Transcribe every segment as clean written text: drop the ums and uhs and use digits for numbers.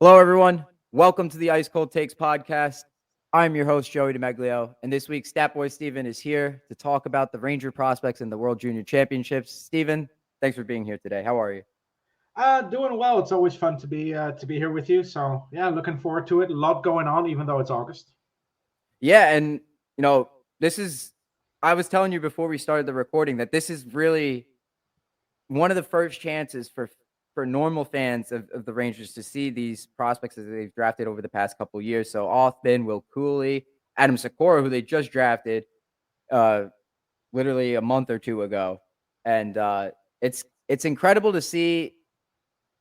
Hello, everyone. Welcome to the Ice Cold Takes podcast. I'm your host, Joey DeMeglio, and this week, Statboy Steven is here to talk about the Ranger prospects in the World Junior Championships. Steven, thanks for being here today. How are you? Doing well. It's always fun to be here with you. So yeah, looking forward to it. A lot going on, even though it's August. Yeah, and this is. I was telling you before we started the recording that this is really one of the first chances for normal fans of the Rangers to see these prospects that they've drafted over the past couple of years. So Othmann, Cuylle, Adam Sikora, who they just drafted literally a month or two ago. And it's incredible to see,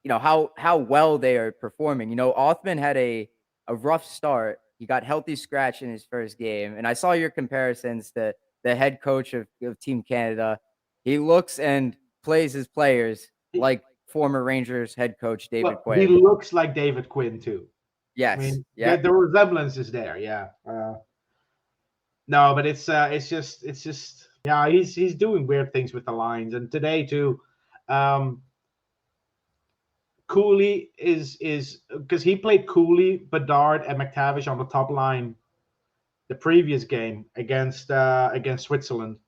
how well they are performing. Othmann had a rough start. He got healthy scratch in his first game. And I saw your comparisons to the head coach of Team Canada. He looks and plays his players like former Rangers head coach David Well, he Quinn. looks like David Quinn too. I Yes. mean, Yeah. the resemblance is there. Yeah. No, but it's just yeah. He's doing weird things with the lines, and today too. Cuylle is because he played Cuylle, Bedard, and McTavish on the top line the previous game against Switzerland.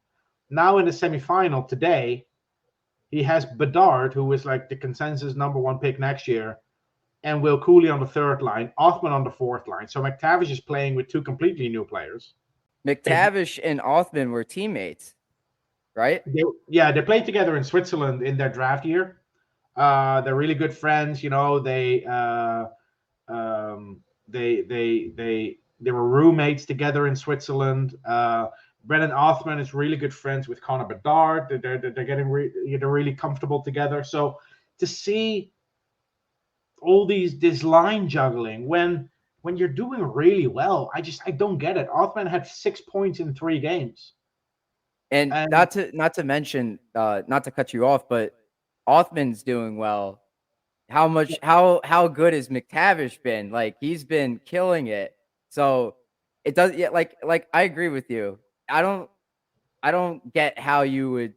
Now in the semifinal today, he has Bedard, who is like the consensus number one pick next year, and Cuylle on the third line, Othmann on the fourth line. So McTavish is playing with two completely new players. McTavish and Othmann were teammates, right? They played together in Switzerland in their draft year. They're really good friends. They were roommates together in Switzerland. Brennan Othmann is really good friends with Connor Bedard. They're getting they're really comfortable together. So to see all this line juggling when you're doing really well, I don't get it. Othmann had 6 points in 3 games. And not to mention, not to cut you off, but Othmann's doing well. How good has McTavish been? Like, he's been killing it. So it does, yeah, like I agree with you. I don't get how you would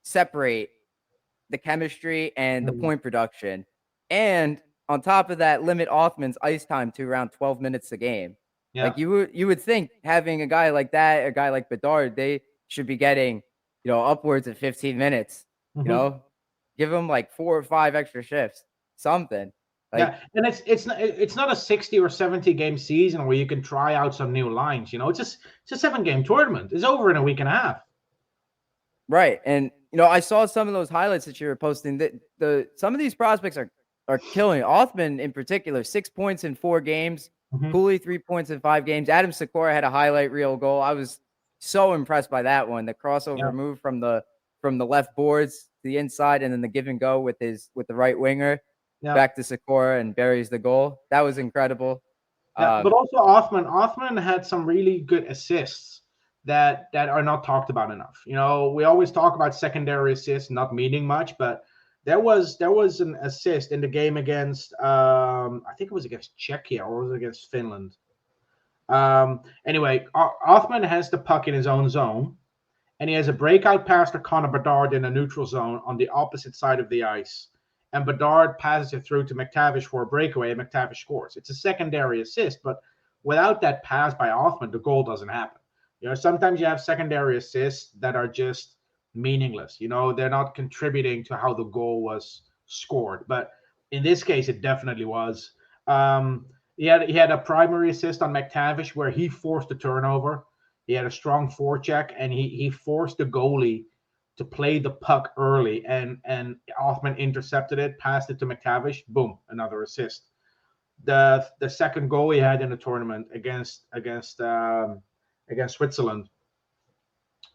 separate the chemistry and the point production, and on top of that, limit Othmann's ice time to around 12 minutes a game. Yeah. Like, you would think having a guy like that, a guy like Bedard, they should be getting, upwards of 15 minutes. Give them like 4 or 5 extra shifts, something. Yeah, and it's not a 60 or 70 game season where you can try out some new lines. It's a 7-game tournament. It's over in a week and a half. Right, and I saw some of those highlights that you were posting. That some of these prospects are killing. Othmann in particular, 6 points in 4 games. Cuylle 3 points in 5 games. Adam Sikora had a highlight reel goal. I was so impressed by that one. The crossover move from the left boards to the inside, and then the give and go with the right winger. Back to Sikora and buries the goal. That was incredible. But also Othmann had some really good assists that are not talked about enough. We always talk about secondary assists not meaning much, but there was an assist in the game against I think it was against Czechia or was it against Finland. Anyway, Othmann has the puck in his own zone, and he has a breakout pass to Connor Bedard in a neutral zone on the opposite side of the ice. And Bedard passes it through to McTavish for a breakaway, and McTavish scores. It's a secondary assist, but without that pass by Othmann, the goal doesn't happen. Sometimes you have secondary assists that are just meaningless. They're not contributing to how the goal was scored. But in this case, it definitely was. He had a primary assist on McTavish where he forced a turnover. He had a strong forecheck, and he forced the goalie to play the puck early, and Othmann intercepted it, passed it to McTavish, boom, another assist. The second goal he had in the tournament against Switzerland.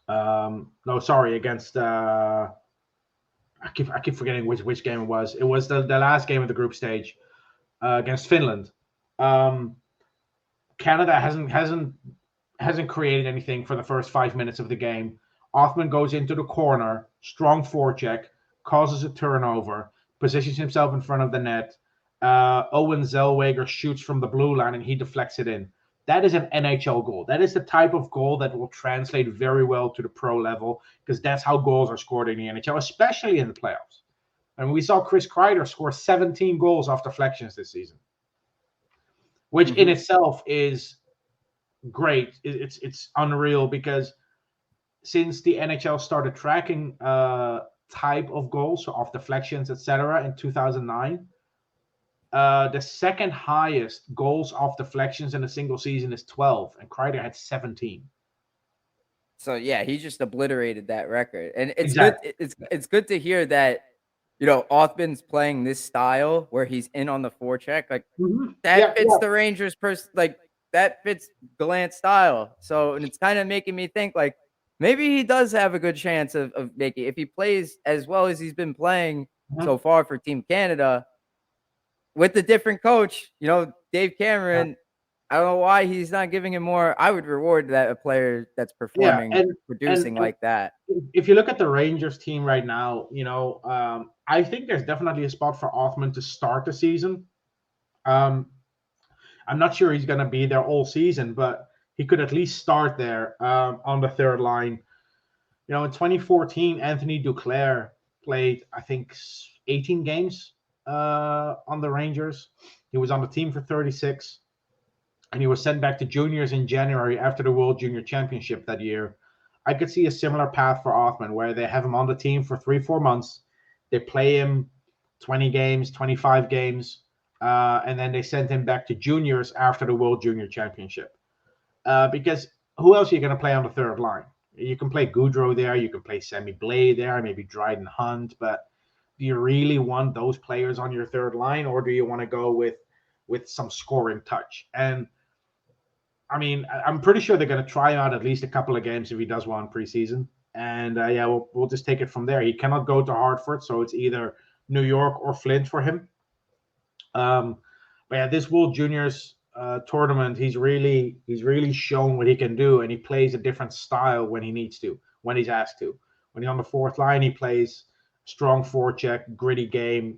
Against I keep forgetting which game it was. It was the last game of the group stage against Finland. Canada hasn't created anything for the first 5 minutes of the game. Othmann goes into the corner, strong forecheck, causes a turnover, positions himself in front of the net. Owen Zellweger shoots from the blue line and he deflects it in. That is an NHL goal. That is the type of goal that will translate very well to the pro level, because that's how goals are scored in the NHL, especially in the playoffs. And we saw Chris Kreider score 17 goals off deflections this season. which in itself is great. It's unreal because since the NHL started tracking type of goals, so off deflections, etc., in 2009, the second highest goals off deflections in a single season is 12, and Kreider had 17. So yeah, he just obliterated that record, and it's Exactly. good. It's good to hear that, Othmann's playing this style where he's in on the forecheck. Like that Yeah, fits the Rangers' like that fits Gallant's style. So, and it's kind of making me think like maybe he does have a good chance of making, if he plays as well as he's been playing so far for Team Canada with the different coach. Dave Cameron. I don't know why he's not giving him more. I would reward a player that's performing, producing like that. If you look at the Rangers team right now, I think there's definitely a spot for Othmann to start the season. I'm not sure he's going to be there all season, but he could at least start there on the third line. In 2014, Anthony Duclair played, I think, 18 games on the Rangers. He was on the team for 36. And he was sent back to juniors in January after the World Junior Championship that year. I could see a similar path for Othmann, where they have him on the team for 3-4 months. They play him 20 games, 25 games, and then they send him back to juniors after the World Junior Championship. Because who else are you going to play on the third line? You can play Goudreau there, you can play Sammy Blais there, maybe Dryden Hunt, but do you really want those players on your third line, or do you want to go with some scoring touch? And I mean, I'm pretty sure they're going to try out at least a couple of games if he does well in preseason. And we'll just take it from there. He cannot go to Hartford, so it's either New York or Flint for him. But yeah, this World Juniors tournament, he's really shown what he can do, and he plays a different style when he needs to, when he's asked to. When he's on the fourth line, he plays strong forecheck, gritty game.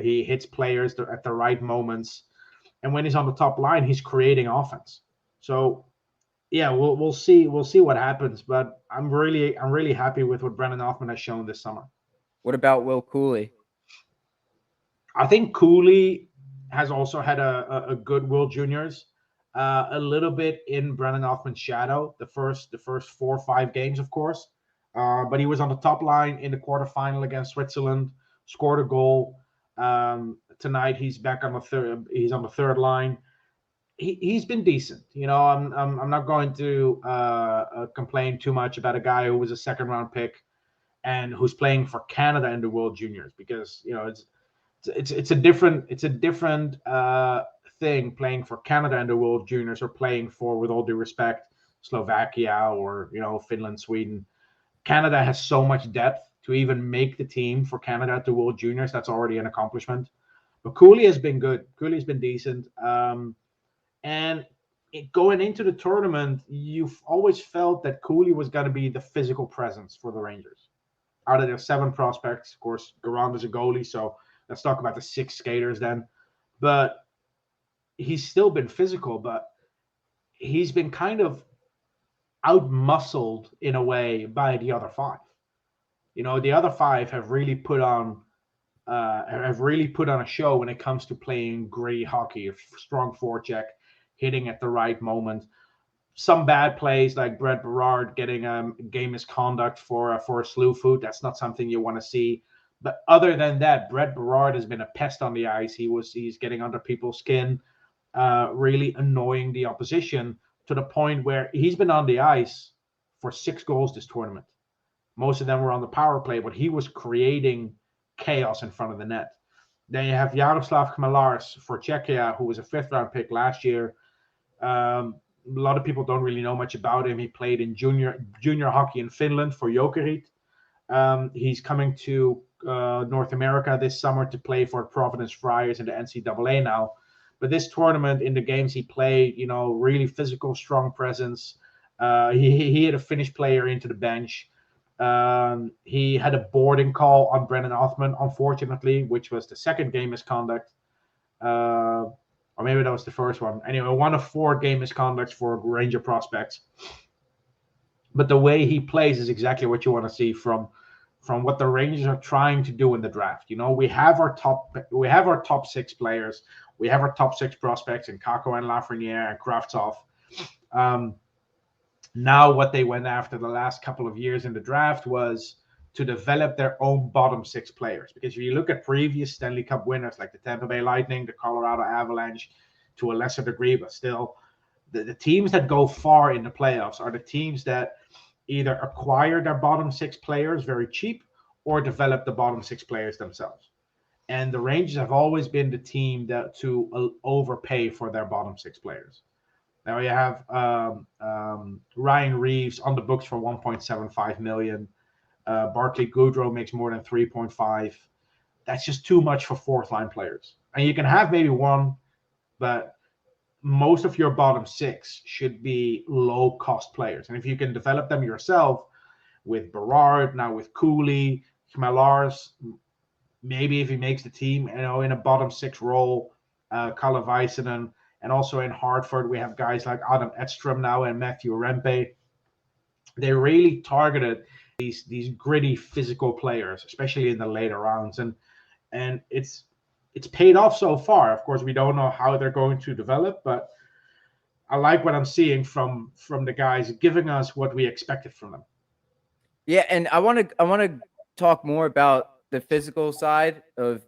He hits players at the right moments, and when he's on the top line, he's creating offense. So, yeah, we'll see what happens, but I'm really happy with what Brennan Othmann has shown this summer. What about Will Cuylle? I think Cuylle has also had a good World Juniors, a little bit in Brennan Othmann's shadow the first 4 or 5 games, of course, but he was on the top line in the quarterfinal against Switzerland, scored a goal. Tonight he's back on the third. He's on the third line. He's been decent. I'm not going to complain too much about a guy who was a second-round pick and who's playing for Canada in the World Juniors, because it's a different thing playing for Canada in the World Juniors or playing for, with all due respect, Slovakia or Finland, Sweden. Canada has so much depth to even make the team for Canada at the World Juniors. That's already an accomplishment. But Cuylle has been good. Cuyle's been decent. And going into the tournament, you've always felt that Cuylle was going to be the physical presence for the Rangers. Out of their 7 prospects, of course, Garand is a goalie, so let's talk about the 6 skaters then. But he's still been physical, but he's been kind of out-muscled in a way by the other 5. The other 5 have really put on a show when it comes to playing gritty hockey, a strong forecheck, hitting at the right moment. Some bad plays like Brett Berard getting game misconduct for a slew foot. That's not something you want to see. But other than that, Brett Berard has been a pest on the ice. He's getting under people's skin, really annoying the opposition to the point where he's been on the ice for 6 goals this tournament. Most of them were on the power play, but he was creating chaos in front of the net. Then you have Jaroslav Kmelars for Czechia, who was a 5th-round pick last year. A lot of people don't really know much about him. He played in junior hockey in Finland for Jokerit. He's coming to North America this summer to play for Providence Friars in the NCAA now. But this tournament, in the games he played, really physical, strong presence. He had a Finnish player into the bench. He had a boarding call on Brennan Othmann, unfortunately, which was the second game misconduct. Or maybe that was the first one. Anyway, 1 of 4 game misconducts for Ranger prospects. But the way he plays is exactly what you want to see from what the Rangers are trying to do in the draft. We have our top 6 players. We have our top 6 prospects in Kako and Lafreniere and Kravtsov. Now what they went after the last couple of years in the draft was to develop their own bottom 6 players. Because if you look at previous Stanley Cup winners like the Tampa Bay Lightning, the Colorado Avalanche, to a lesser degree, but still, the teams that go far in the playoffs are the teams that either acquire their bottom 6 players very cheap or develop the bottom 6 players themselves. And the Rangers have always been the team that to overpay for their bottom 6 players. Now you have Ryan Reeves on the books for $1.75 million. Barclay Goodrow makes more than 3.5. That's just too much for fourth line players. And you can have maybe one, but most of your bottom 6 should be low cost players. And if you can develop them yourself with Berard, now with Cuylle, Chmelars, maybe if he makes the team, in a bottom 6 role, Kalle Väisänen, and also in Hartford, we have guys like Adam Edstrom now and Matthew Rempe. They really targeted these gritty physical players, especially in the later rounds, and it's paid off so far. Of course, we don't know how they're going to develop, but I like what I'm seeing from the guys, giving us what we expected from them. Yeah, and I want to talk more about the physical side of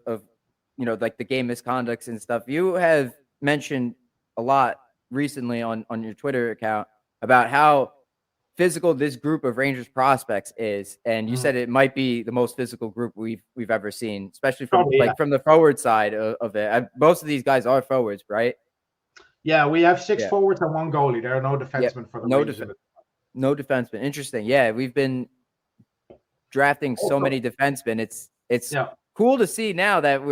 like the game misconducts and stuff. You have mentioned a lot recently on your Twitter account about how physical this group of Rangers prospects is, and you said it might be the most physical group we've ever seen, especially from from the forward side of it. Most of these guys are forwards, right? Yeah, we have 6 forwards and 1 goalie. There are no defensemen for the Rangers. No defensemen. Interesting. Yeah, we've been drafting so many defensemen. It's cool to see now that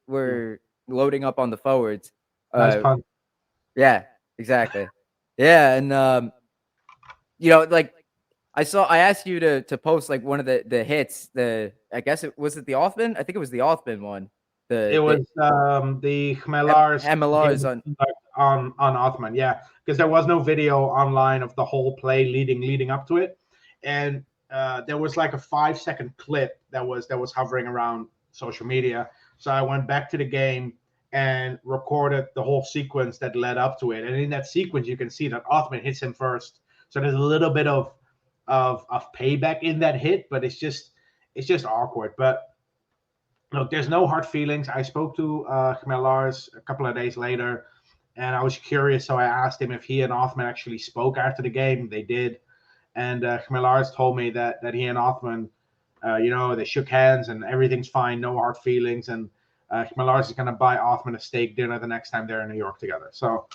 we're loading up on the forwards. Nice pun. Yeah, exactly. Yeah, and like I asked you to post like one of the hits. I guess it was the Othmann. I think it was the Othmann one. It was the Chmelars on Othmann. Yeah, because there was no video online of the whole play leading up to it, and there was like a 5-second clip that was hovering around social media. So I went back to the game and recorded the whole sequence that led up to it. And in that sequence, you can see that Othmann hits him first. So there's a little bit of payback in that hit, but it's just awkward. But look, there's no hard feelings. I spoke to Chmelars a couple of days later, and I was curious, so I asked him if he and Othmann actually spoke after the game. They did, and Chmelars told me that he and Othmann, they shook hands and everything's fine, no hard feelings, and Chmelars is going to buy Othmann a steak dinner the next time they're in New York together. So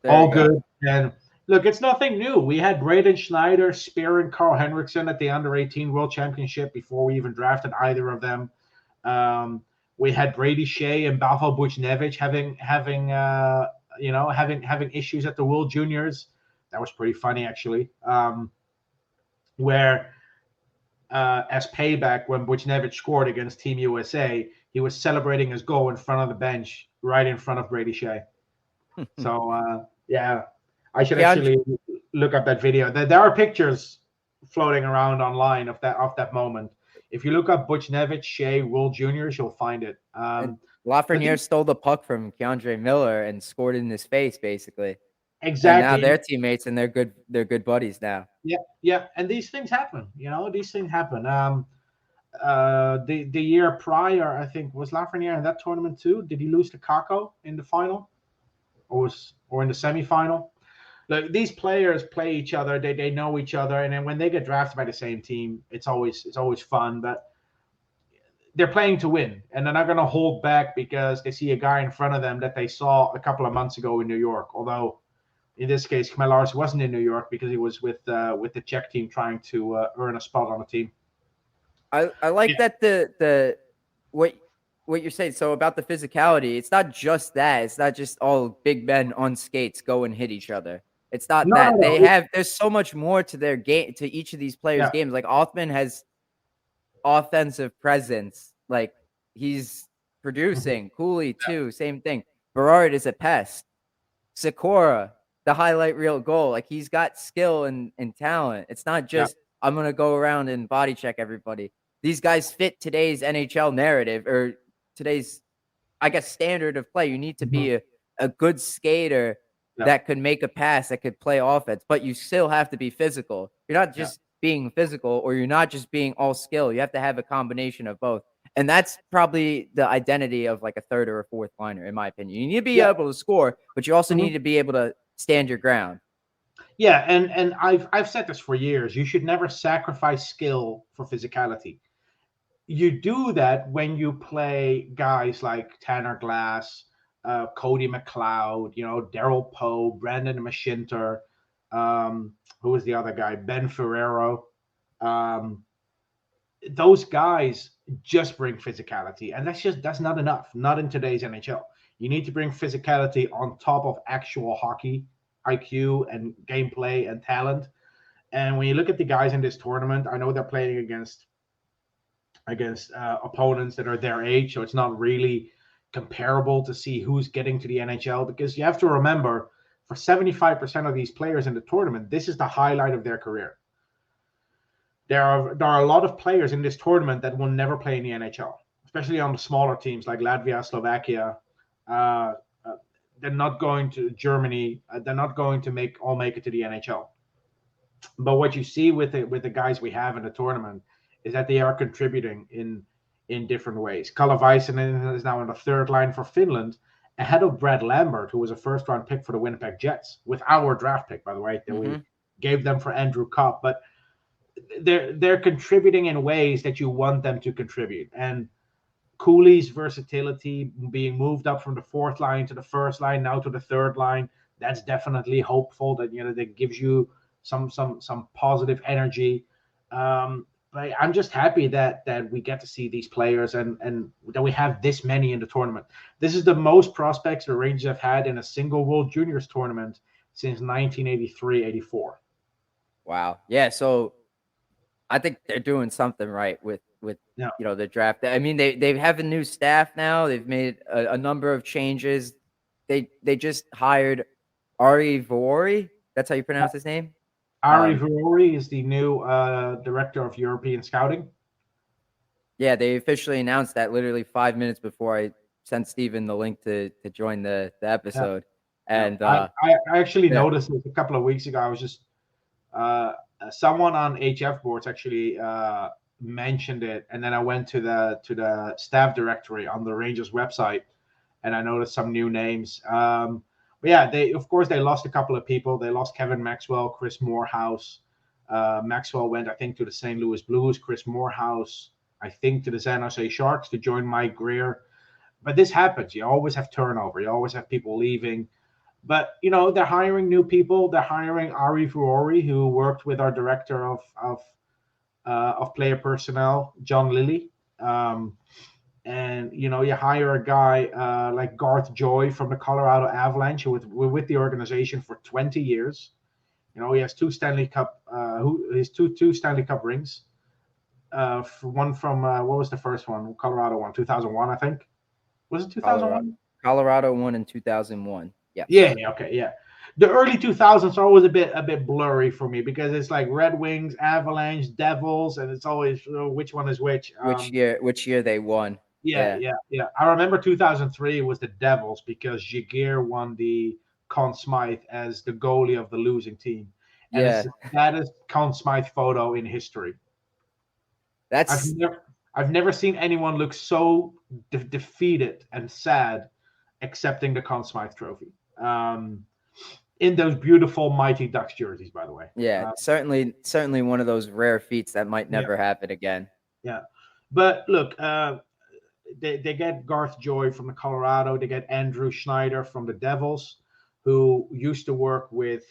all good. And look, it's nothing new. We had Braden Schneider spearing Carl Henriksen at the Under-18 World Championship before we even drafted either of them. We had Brady Shea and Pavel Buchnevich having issues at the World Juniors. That was pretty funny, actually. Where as payback, when Buchnevich scored against Team USA, he was celebrating his goal in front of the bench, right in front of Brady Shea. So I should actually look up that video. There are pictures floating around online of that moment. If you look up Buchnevich Shea World Juniors, you'll find it. Lafreniere stole the puck from Keandre Miller and scored in his face, basically. Exactly. And now they're teammates and they're good buddies now. Yeah. And these things happen. These things happen. The year prior, I think, was Lafreniere in that tournament too. Did he lose to Kako in the final, or in the semifinal? Like, these players play each other. They know each other, and then when they get drafted by the same team, it's always fun. But they're playing to win, and they're not going to hold back because they see a guy in front of them that they saw a couple of months ago in New York. Although in this case, Chmelars wasn't in New York because he was with the Czech team trying to earn a spot on the team. I like that the what you're saying. So about the physicality, it's not just that. It's not just all big men on skates go and hit each other. It's not that. There's so much more to their game, to each of these players' games. Like Othmann has offensive presence. Like, he's producing. Cuylle too, same thing. Berard is a pest. Sikora, the highlight reel goal. Like, he's got skill and talent. It's not just I'm gonna go around and body check everybody. These guys fit today's NHL narrative, or today's, I guess, standard of play. You need to be a good skater that could make a pass, that could play offense, but you still have to be physical. You're not just being physical, or you're not just being all skill. You have to have a combination of both. And that's probably the identity of like a third or a fourth liner, in my opinion. You need to be able to score, but you also need to be able to stand your ground. Yeah, and I've said this for years. You should never sacrifice skill for physicality. You do that when you play guys like Tanner Glass, Cody McLeod, Daryl Poe, Brennan Mashinter, who was the other guy, Ben Ferrero. Those guys just bring physicality, and that's not enough. Not in today's NHL. You need to bring physicality on top of actual hockey IQ and gameplay and talent. And when you look at the guys in this tournament, I know they're playing against opponents that are their age, so it's not really comparable to see who's getting to the NHL, because you have to remember, for 75% of these players in the tournament, this is the highlight of their career. There are a lot of players in this tournament that will never play in the NHL, especially on the smaller teams like Latvia, Slovakia. They're not going to Germany. They're not going to make it to the NHL. But what you see with the guys we have in the tournament is that they are contributing in different ways. Cuylle is now in the third line for Finland, ahead of Brad Lambert, who was a first-round pick for the Winnipeg Jets, with our draft pick, by the way, that we gave them for Andrew Kopp. But they're contributing in ways that you want them to contribute. And Cuyle's versatility, being moved up from the fourth line to the first line, now to the third line, that's definitely hopeful. That that gives you some positive energy. But I'm just happy that we get to see these players and that we have this many in the tournament. This is the most prospects the Rangers have had in a single World Juniors tournament since 1983-84. Wow. Yeah. So I think they're doing something right with the draft. I mean, they have a new staff now. They've made a number of changes. They just hired Ari Vuori. That's how you pronounce his name? Ari Vuori is the new director of European scouting. Yeah, they officially announced that literally 5 minutes before I sent Steven the link to join the episode. Yeah. And I actually noticed this a couple of weeks ago. I was just someone on HF boards actually mentioned it, and then I went to the staff directory on the Rangers website, and I noticed some new names. But yeah, they lost a couple of people. They lost Kevin Maxwell, Chris Morehouse. Maxwell went, I think, to the St. Louis Blues. Chris Morehouse, I think, to the San Jose Sharks to join Mike Greer. But this happens. You always have turnover. You always have people leaving. But they're hiring new people. They're hiring Ari Vuori, who worked with our director of player personnel, John Lilly. And you hire a guy like Garth Joy from the Colorado Avalanche, who was with the organization for 20 years. He has two Stanley Cup, two Stanley Cup rings. One from what was the first one? Colorado won 2001, I think. Was it 2001? Colorado won in 2001. Yeah. Yeah. Okay. Yeah. The early 2000s are always a bit blurry for me, because it's like Red Wings, Avalanche, Devils, and it's always which one is which. Which year they won. Yeah. I remember 2003 was the Devils, because Jaguar won the Conn Smythe as the goalie of the losing team. And that is Conn Smythe photo in history. I've never seen anyone look so defeated and sad accepting the Conn Smythe trophy. In those beautiful Mighty Ducks jerseys, by the way. Yeah, certainly one of those rare feats that might never happen again. Yeah, but look, they get Garth Joy from the Colorado. They get Andrew Schneider from the Devils, who used to work with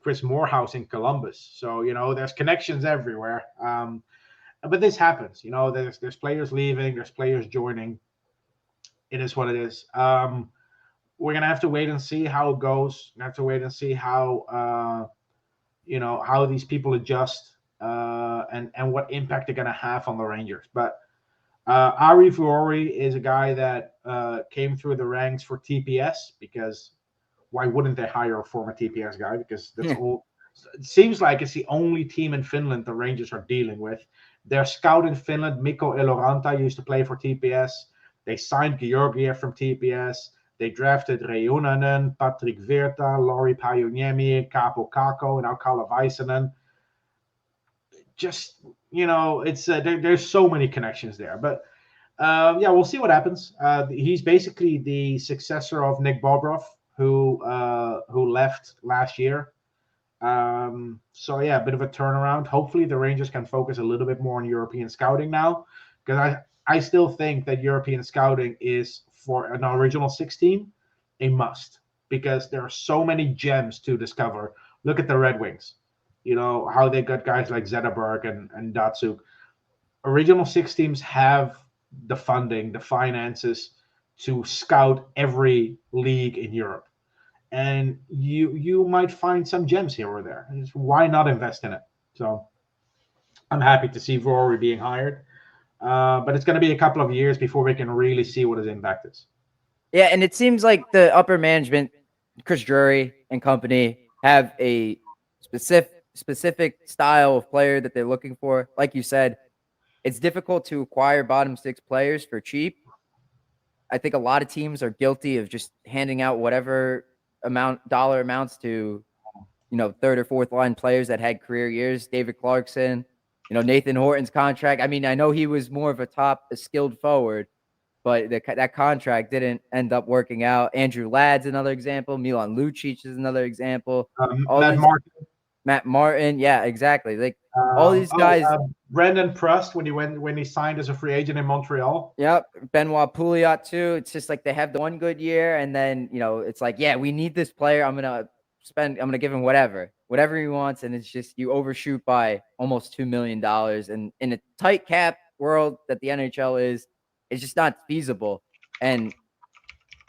Chris Morehouse in Columbus. So there's connections everywhere. But this happens. There's players leaving. There's players joining. It is what it is. We're gonna have to wait and see how it goes. We have to wait and see how how these people adjust and what impact they're gonna have on the Rangers. But Ari Vuori is a guy that came through the ranks for TPS, because why wouldn't they hire a former TPS guy? Because that's all. It seems like it's the only team in Finland the Rangers are dealing with. Their scout in Finland, Mikko Eloranta, used to play for TPS. They signed Georgiev from TPS. They drafted Reunanen, Patrick Virta, Lauri Pajuniemi, Capo Kako, and Alcala Väisänen. Just, it's there's so many connections there. But yeah, we'll see what happens. He's basically the successor of Nick Bobrov, who left last year. So yeah, a bit of a turnaround. Hopefully the Rangers can focus a little bit more on European scouting now, because I still think that European scouting is, for an original 16, a must, because there are so many gems to discover. Look at the Red Wings, how they got guys like Zetterberg and Datsuk. Original 6 teams have the funding, the finances to scout every league in Europe. And you might find some gems here or there. Why not invest in it? So I'm happy to see Rory being hired, but it's going to be a couple of years before we can really see what his impact is. Yeah, and it seems like the upper management, Chris Drury and company, have a specific style of player that they're looking for. Like you said, it's difficult to acquire bottom 6 players for cheap. I think a lot of teams are guilty of just handing out whatever dollar amounts to, third or fourth line players that had career years. David Clarkson, Nathan Horton's contract. I mean, I know he was more of a skilled forward, but that contract didn't end up working out. Andrew Ladd's another example. Milan Lucic is another example. Matt Martin. Yeah, exactly. Like all these guys. Brendan Prust when he signed as a free agent in Montreal. Yep. Benoit Pouliot too. It's just like they have the one good year, and then it's like, yeah, we need this player. I'm gonna give him whatever he wants, and it's just you overshoot by almost $2 million. And in a tight cap world that the NHL is, it's just not feasible. And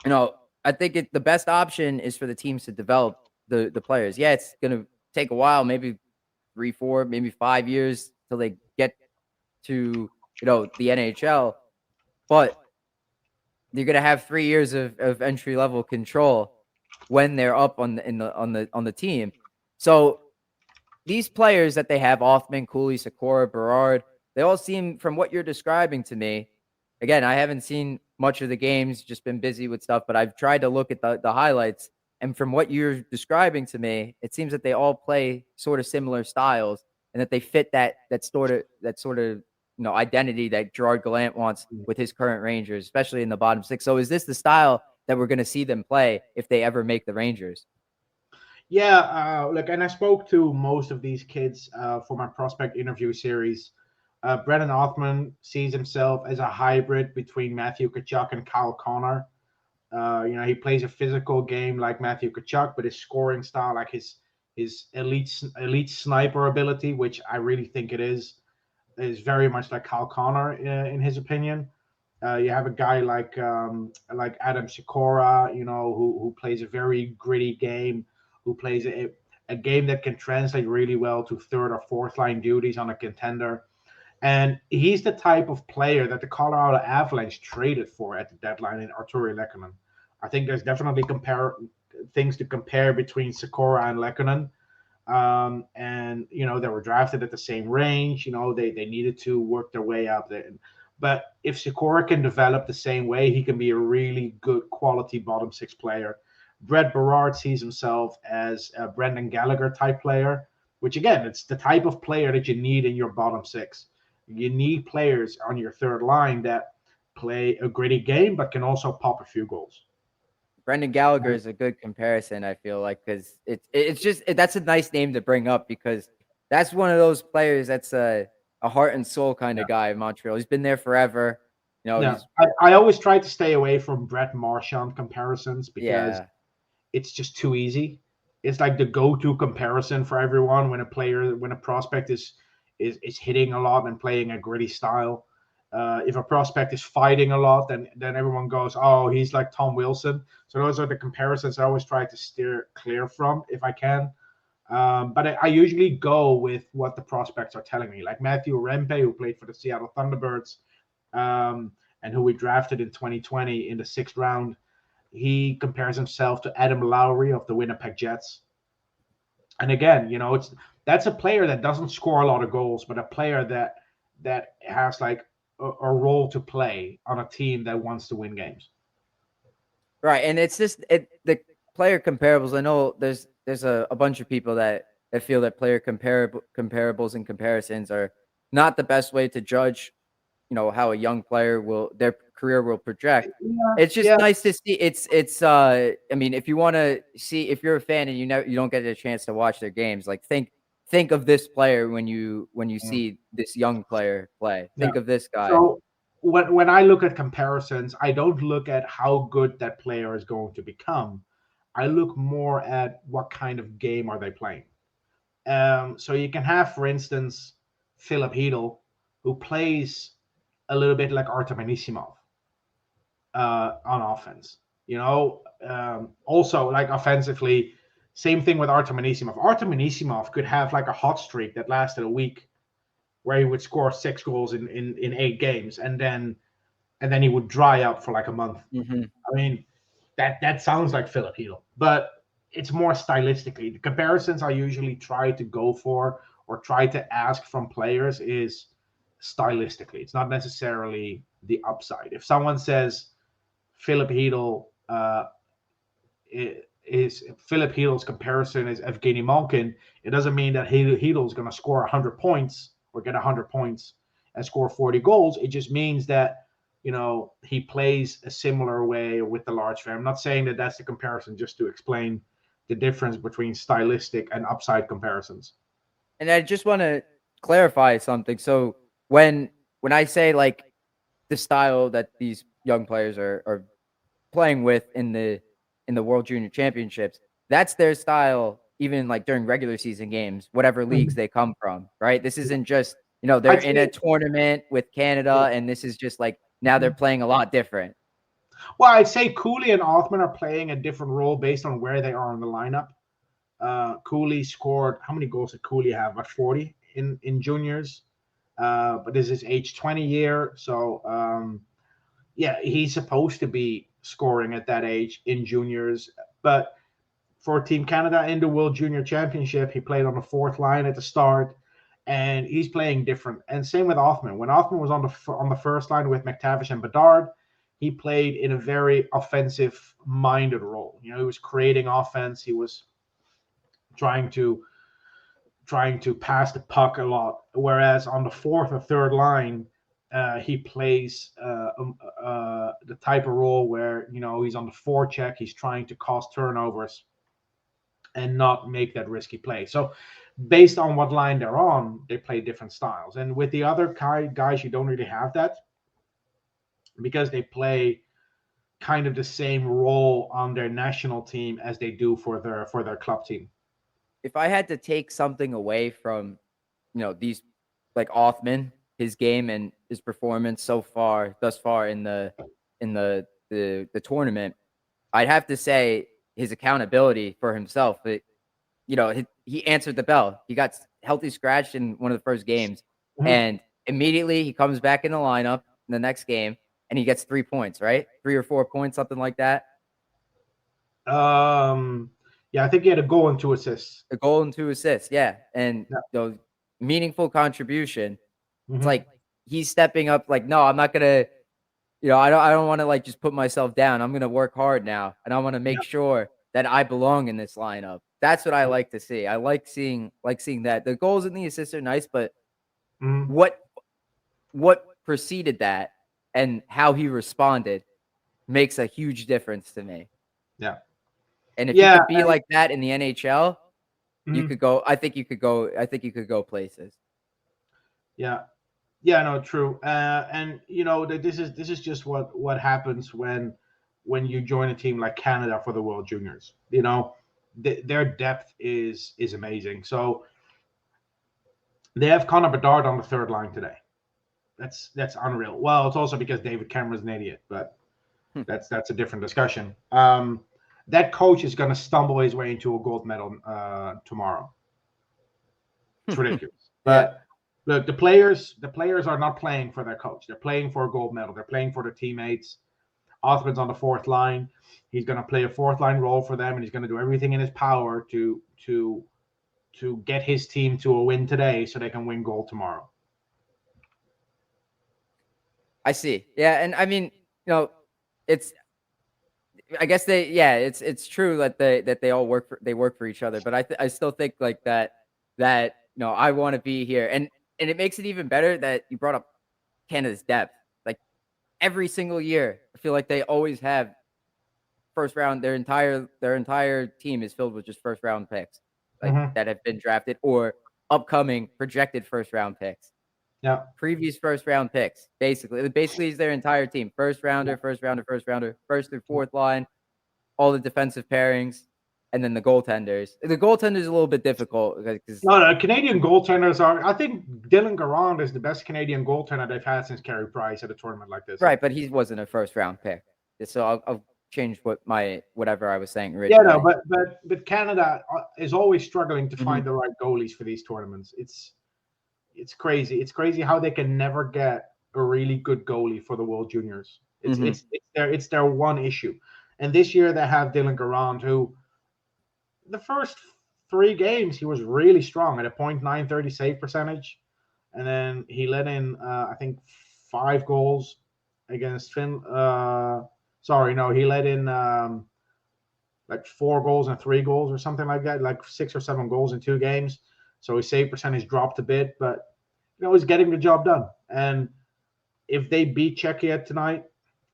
I think the best option is for the teams to develop the players. Yeah, it's gonna take a while, maybe 3, 4, maybe 5 years till they get to the NHL, but you're gonna have 3 years of entry level control when they're up on the team. So these players that they have, Othmann, Cuylle, Sikora, Berard, they all seem, from what you're describing to me, again, I haven't seen much of the games, just been busy with stuff, but I've tried to look at the highlights. And from what you're describing to me, it seems that they all play sort of similar styles, and that they fit that sort of identity that Gerard Gallant wants with his current Rangers, especially in the bottom 6. So is this the style that we're going to see them play if they ever make the Rangers? Yeah, look, and I spoke to most of these kids for my prospect interview series. Brennan Othmann sees himself as a hybrid between Matthew Tkachuk and Kyle Connor. He plays a physical game like Matthew Tkachuk, but his scoring style, like his elite sniper ability, which I really think it is very much like Kyle Connor in his opinion. You have a guy like Adam Sikora, who plays a very gritty game, who plays a game that can translate really well to third or fourth line duties on a contender. And he's the type of player that the Colorado Avalanche traded for at the deadline in Artturi Lehkonen. I think there's definitely things to compare between Sikora and Lehkonen. And they were drafted at the same range. They needed to work their way up there. But if Sikora can develop the same way, he can be a really good quality bottom 6 player. Brett Berard sees himself as a Brendan Gallagher type player, which again, it's the type of player that you need in your bottom 6. You need players on your third line that play a gritty game, but can also pop a few goals. Brendan Gallagher is a good comparison, I feel like, because it's just that's a nice name to bring up, because that's one of those players that's a heart and soul kind of guy in Montreal. He's been there forever. I always try to stay away from Brett Marchand comparisons because it's just too easy. It's like the go-to comparison for everyone when a prospect is hitting a lot and playing a gritty style. If a prospect is fighting a lot, then everyone goes, oh, he's like Tom Wilson. So those are the comparisons I always try to steer clear from if I can. But I usually go with what the prospects are telling me. Like Matthew Rempe, who played for the Seattle Thunderbirds and who we drafted in 2020 in the 6th round, he compares himself to Adam Lowry of the Winnipeg Jets. And again, that's a player that doesn't score a lot of goals, but a player that has like a role to play on a team that wants to win games. Right, and it's just the player comparables. I know there's a bunch of people that feel that player comparables and comparisons are not the best way to judge, how a young player their career will project. Yeah, It's just yeah, nice to see. It's I mean, if you want to see, if you're a fan and you don't get a chance to watch their games, like think of this player when you yeah. see this young player play. Yeah. Think of this guy. So when I look at comparisons, I don't look at how good that player is going to become. I look more at what kind of game are they playing. So you can have, for instance, Philip Hedl, who plays a little bit like Artem Anisimov on offense. Also like offensively, same thing with Artem Anisimov. Artem Anisimov could have like a hot streak that lasted a week, where he would score 6 goals in 8 games, and then he would dry up for like a month. Hmm. I mean, that sounds like Philip Hedl, but it's more stylistically. The comparisons I usually try to go for or try to ask from players is stylistically. It's not necessarily the upside. If someone says Philip Hedl is Philip Hedl's comparison is Evgeny Malkin, it doesn't mean that Hedl is going to score 100 points or get 100 points and score 40 goals. It just means that he plays a similar way with the large fan. I'm not saying that that's the comparison, just to explain the difference between stylistic and upside comparisons. And I just want to clarify something. So when I say like the style that these young players are playing with in the World Junior Championships, that's their style, even like during regular season games, whatever leagues they come from, right? This isn't just, they're I'd in a say, tournament with Canada, and this is just like now they're playing a lot different. well, I'd say Cuylle and Othmann are playing a different role based on where they are in the lineup. Cuylle scored, how many goals did Cuylle have? About 40 in juniors. But this is age 20 year. So, yeah, he's supposed to be scoring at that age in juniors. But for Team Canada in the World Junior Championship, he played on the fourth line at the start, and he's playing different. And same with Othmann. When Othmann was on the first line with McTavish and Bedard, he played in a very offensive-minded role. He was creating offense. He was trying to pass the puck a lot. Whereas on the fourth or third line, he plays the type of role where he's on the forecheck. He's trying to cause turnovers and not make that risky play. So based on what line they're on, they play different styles. And with the other guys, you don't really have that, because they play kind of the same role on their national team as they do for their club team. If I had to take something away from, these like Othmann, his game and his performance thus far in the tournament, I'd have to say his accountability for himself. But, he answered the bell. He got healthy scratched in one of the first games, and immediately he comes back in the lineup in the next game, and he gets 3 points, right? 3 or 4 points, something like that. Yeah, I think he had a goal and 2 assists. A goal and 2 assists, yeah, and meaningful contribution. It's like he's stepping up. Like, no, I'm not gonna. I don't want to like just put myself down. I'm gonna work hard now, and I want to make sure that I belong in this lineup. That's what I like to see. I like seeing that. The goals and the assists are nice, but what preceded that and how he responded makes a huge difference to me. Yeah. And if you could be like that in the NHL, you could go. I think you could go. I think you could go places. Yeah. Yeah, no, true. And this is just what happens when you join a team like Canada for the World Juniors. Their depth is amazing. So they have Connor Bedard on the third line today. That's unreal. Well, it's also because David Cameron's an idiot, but that's a different discussion. That coach is going to stumble his way into a gold medal tomorrow. It's ridiculous. But look, the players are not playing for their coach. They're playing for a gold medal. They're playing for their teammates. Othmann's on the fourth line. He's going to play a fourth line role for them, and he's going to do everything in his power to get his team to a win today so they can win gold tomorrow. I see. Yeah, and I mean, it's I guess it's true that they all work for each other, but I still think like that I want to be here, and it makes it even better that you brought up Canada's depth. Like every single year, I feel like they always have first round. Their entire team is filled with just first round picks, like that have been drafted or upcoming projected first round picks. Yeah. Previous first round picks, basically is their entire team. First rounder, first through fourth line, all the defensive pairings, and then the goaltenders. The goaltenders a little bit difficult because no, Canadian goaltenders are. I think Dylan Garand is the best Canadian goaltender they've had since Carey Price at a tournament like this. Right, but he wasn't a first round pick, so I'll change whatever I was saying originally. Yeah, no, but Canada is always struggling to find the right goalies for these tournaments. It's crazy. It's crazy how they can never get a really good goalie for the World Juniors. It's their one issue. And this year they have Dylan Garand, who the first 3 games he was really strong at a .930 save percentage, and then he let in I think 5 goals against Finland. He let in like 4 goals and 3 goals or something like that, like 6 or 7 goals in 2 games. So his save percentage dropped a bit, but he's getting the job done. And if they beat Czechia tonight,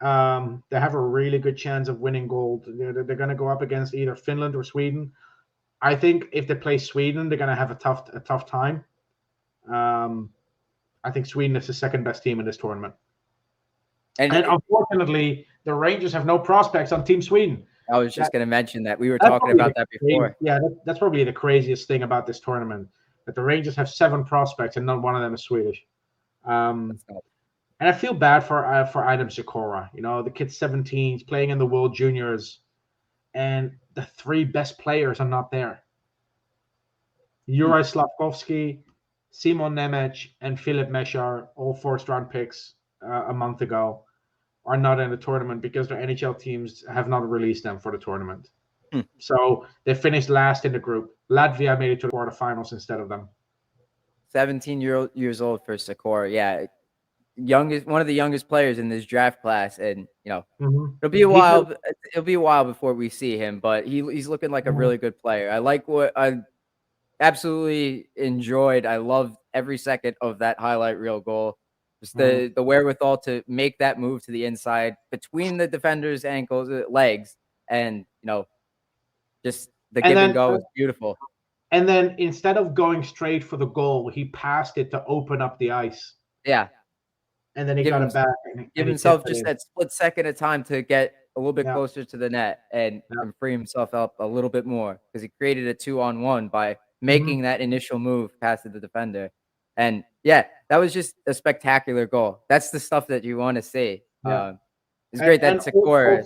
they have a really good chance of winning gold. They're going to go up against either Finland or Sweden. I think if they play Sweden, they're going to have a tough time. I think Sweden is the second best team in this tournament. And unfortunately, the Rangers have no prospects on Team Sweden. I was just going to mention that. We were talking about that before. Yeah, that's probably the craziest thing about this tournament, that the Rangers have 7 prospects and not one of them is Swedish. And I feel bad for Adam Sikora. The kid's 17, he's playing in the World Juniors, and the 3 best players are not there. Juraj Slavkovsky, Simon Nemec, and Filip Mesar, all first-round picks a month ago, are not in the tournament because their NHL teams have not released them for the tournament. So they finished last in the group. Latvia made it to the quarterfinals instead of them. 17 years old for Sikora. Yeah. One of the youngest players in this draft class. And, it'll be a while. It'll be a while before we see him, but he's looking like a really good player. I like what I absolutely enjoyed. I loved every second of that highlight reel goal. Just the wherewithal to make that move to the inside between the defender's legs, and just the give and go is beautiful. And then instead of going straight for the goal, he passed it to open up the ice. Yeah, and then he got it back. Give himself just that split second of time to get a little bit closer to the net and free himself up a little bit more, because he created a 2-on-1 by making that initial move past the defender. And that was just a spectacular goal. That's the stuff that you want to see. It's great that Sikora.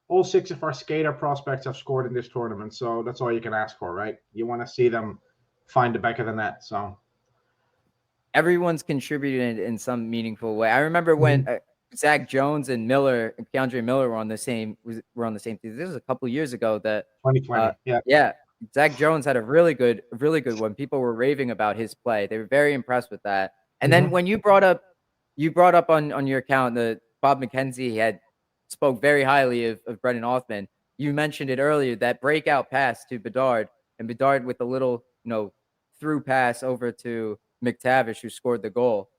All 6 of our skater prospects have scored in this tournament, so that's all you can ask for, right? You want to see them find the back of the net. So everyone's contributed in some meaningful way. I remember when Zach Jones and Keandre Miller were on the same team. This was a couple of years ago. That 2020. Zach Jones had a really good one. People were raving about his play. They were very impressed with that. And then when you brought up on your account that Bob McKenzie spoke very highly of Brennan Othmann. You mentioned it earlier, that breakout pass to Bedard, and Bedard with a little through pass over to McTavish, who scored the goal.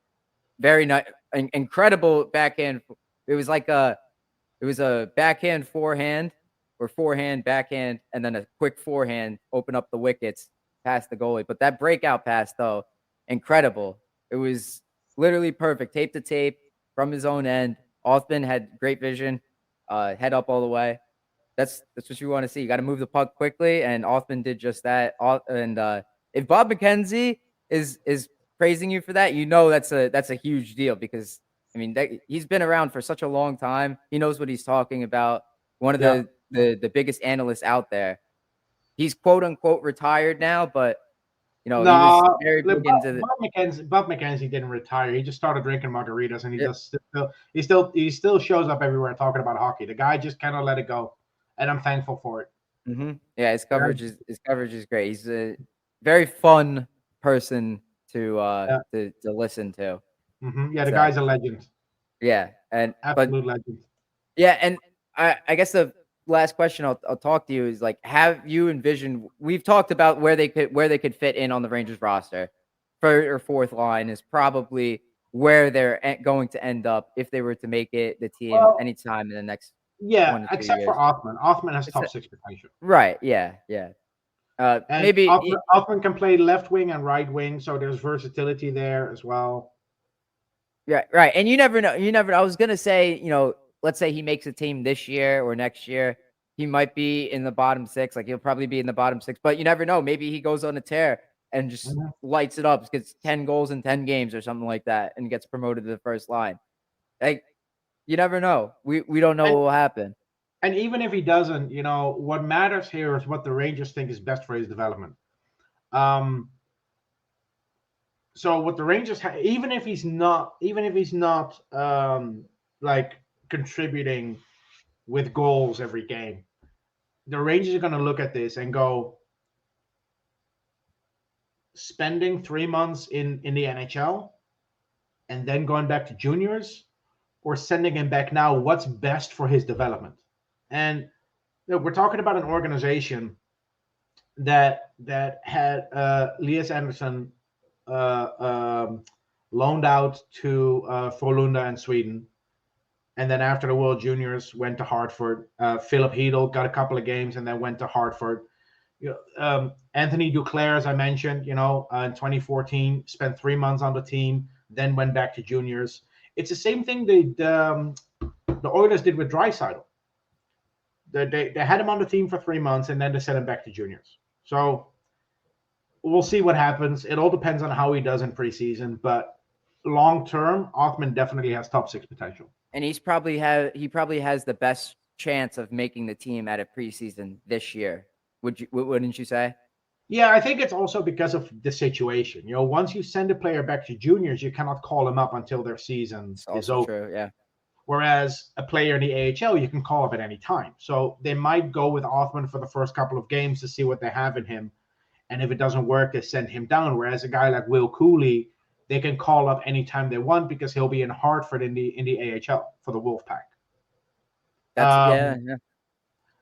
Very nice, incredible backhand. It was a backhand forehand, or forehand backhand, and then a quick forehand, open up the wickets past the goalie. But that breakout pass, though, incredible. It was literally perfect, tape to tape from his own end. Othmann had great vision, head up all the way. That's what you want to see. You got to move the puck quickly, and Othmann did just that. And if Bob McKenzie is praising you for that, that's a huge deal, because he's been around for such a long time. He knows what he's talking about. One of the biggest analysts out there. He's quote unquote retired now, but he was very big into Bob McKenzie didn't retire. He just started drinking margaritas, and he still shows up everywhere talking about hockey. The guy just cannot let it go, and I'm thankful for it. Yeah, his coverage is great. He's a very fun person to listen to. The guy's a legend. Yeah, and absolute legend. Yeah, and I guess the last question I'll talk to you is like, have you envisioned? We've talked about where they could fit in on the Rangers roster. Third or fourth line is probably where they're going to end up if they were to make it the team anytime in the next 1 to 2 except for years. Othmann. Othmann has top 6 potential. Right? Yeah. And maybe Othmann can play left wing and right wing, so there's versatility there as well. Yeah, right. And you never know. I was gonna say, let's say he makes a team this year or next year, he might be in the bottom 6. Like he'll probably be in the bottom 6, but you never know. Maybe he goes on a tear and just lights it up, gets 10 goals in 10 games or something like that, and gets promoted to the first line. Like you never know. We don't know what will happen. And even if he doesn't, what matters here is what the Rangers think is best for his development. So what the Rangers even if he's not like contributing with goals every game, the Rangers are going to look at this and go, spending 3 months in the NHL and then going back to juniors, or sending him back now, what's best for his development? And we're talking about an organization that had Elias Anderson loaned out to Frölunda in Sweden, and then after the World Juniors went to Hartford. Philip Hedl got a couple of games and then went to Hartford. Anthony Duclair, as I mentioned, in 2014, spent 3 months on the team, then went back to juniors. It's the same thing the Oilers did with Draisaitl. They had him on the team for 3 months and then they sent him back to juniors. So we'll see what happens. It all depends on how he does in preseason, but long term, Othmann definitely has top 6 potential. And he probably has the best chance of making the team at a preseason this year. Wouldn't you say? Yeah, I think it's also because of the situation. Once you send a player back to juniors, you cannot call him up until their season is over. True, yeah. Whereas a player in the AHL, you can call up at any time. So they might go with Othmann for the first couple of games to see what they have in him. And if it doesn't work, they send him down. Whereas a guy like Will Cuylle, they can call up anytime they want because he'll be in Hartford in the AHL for the Wolfpack. Yeah.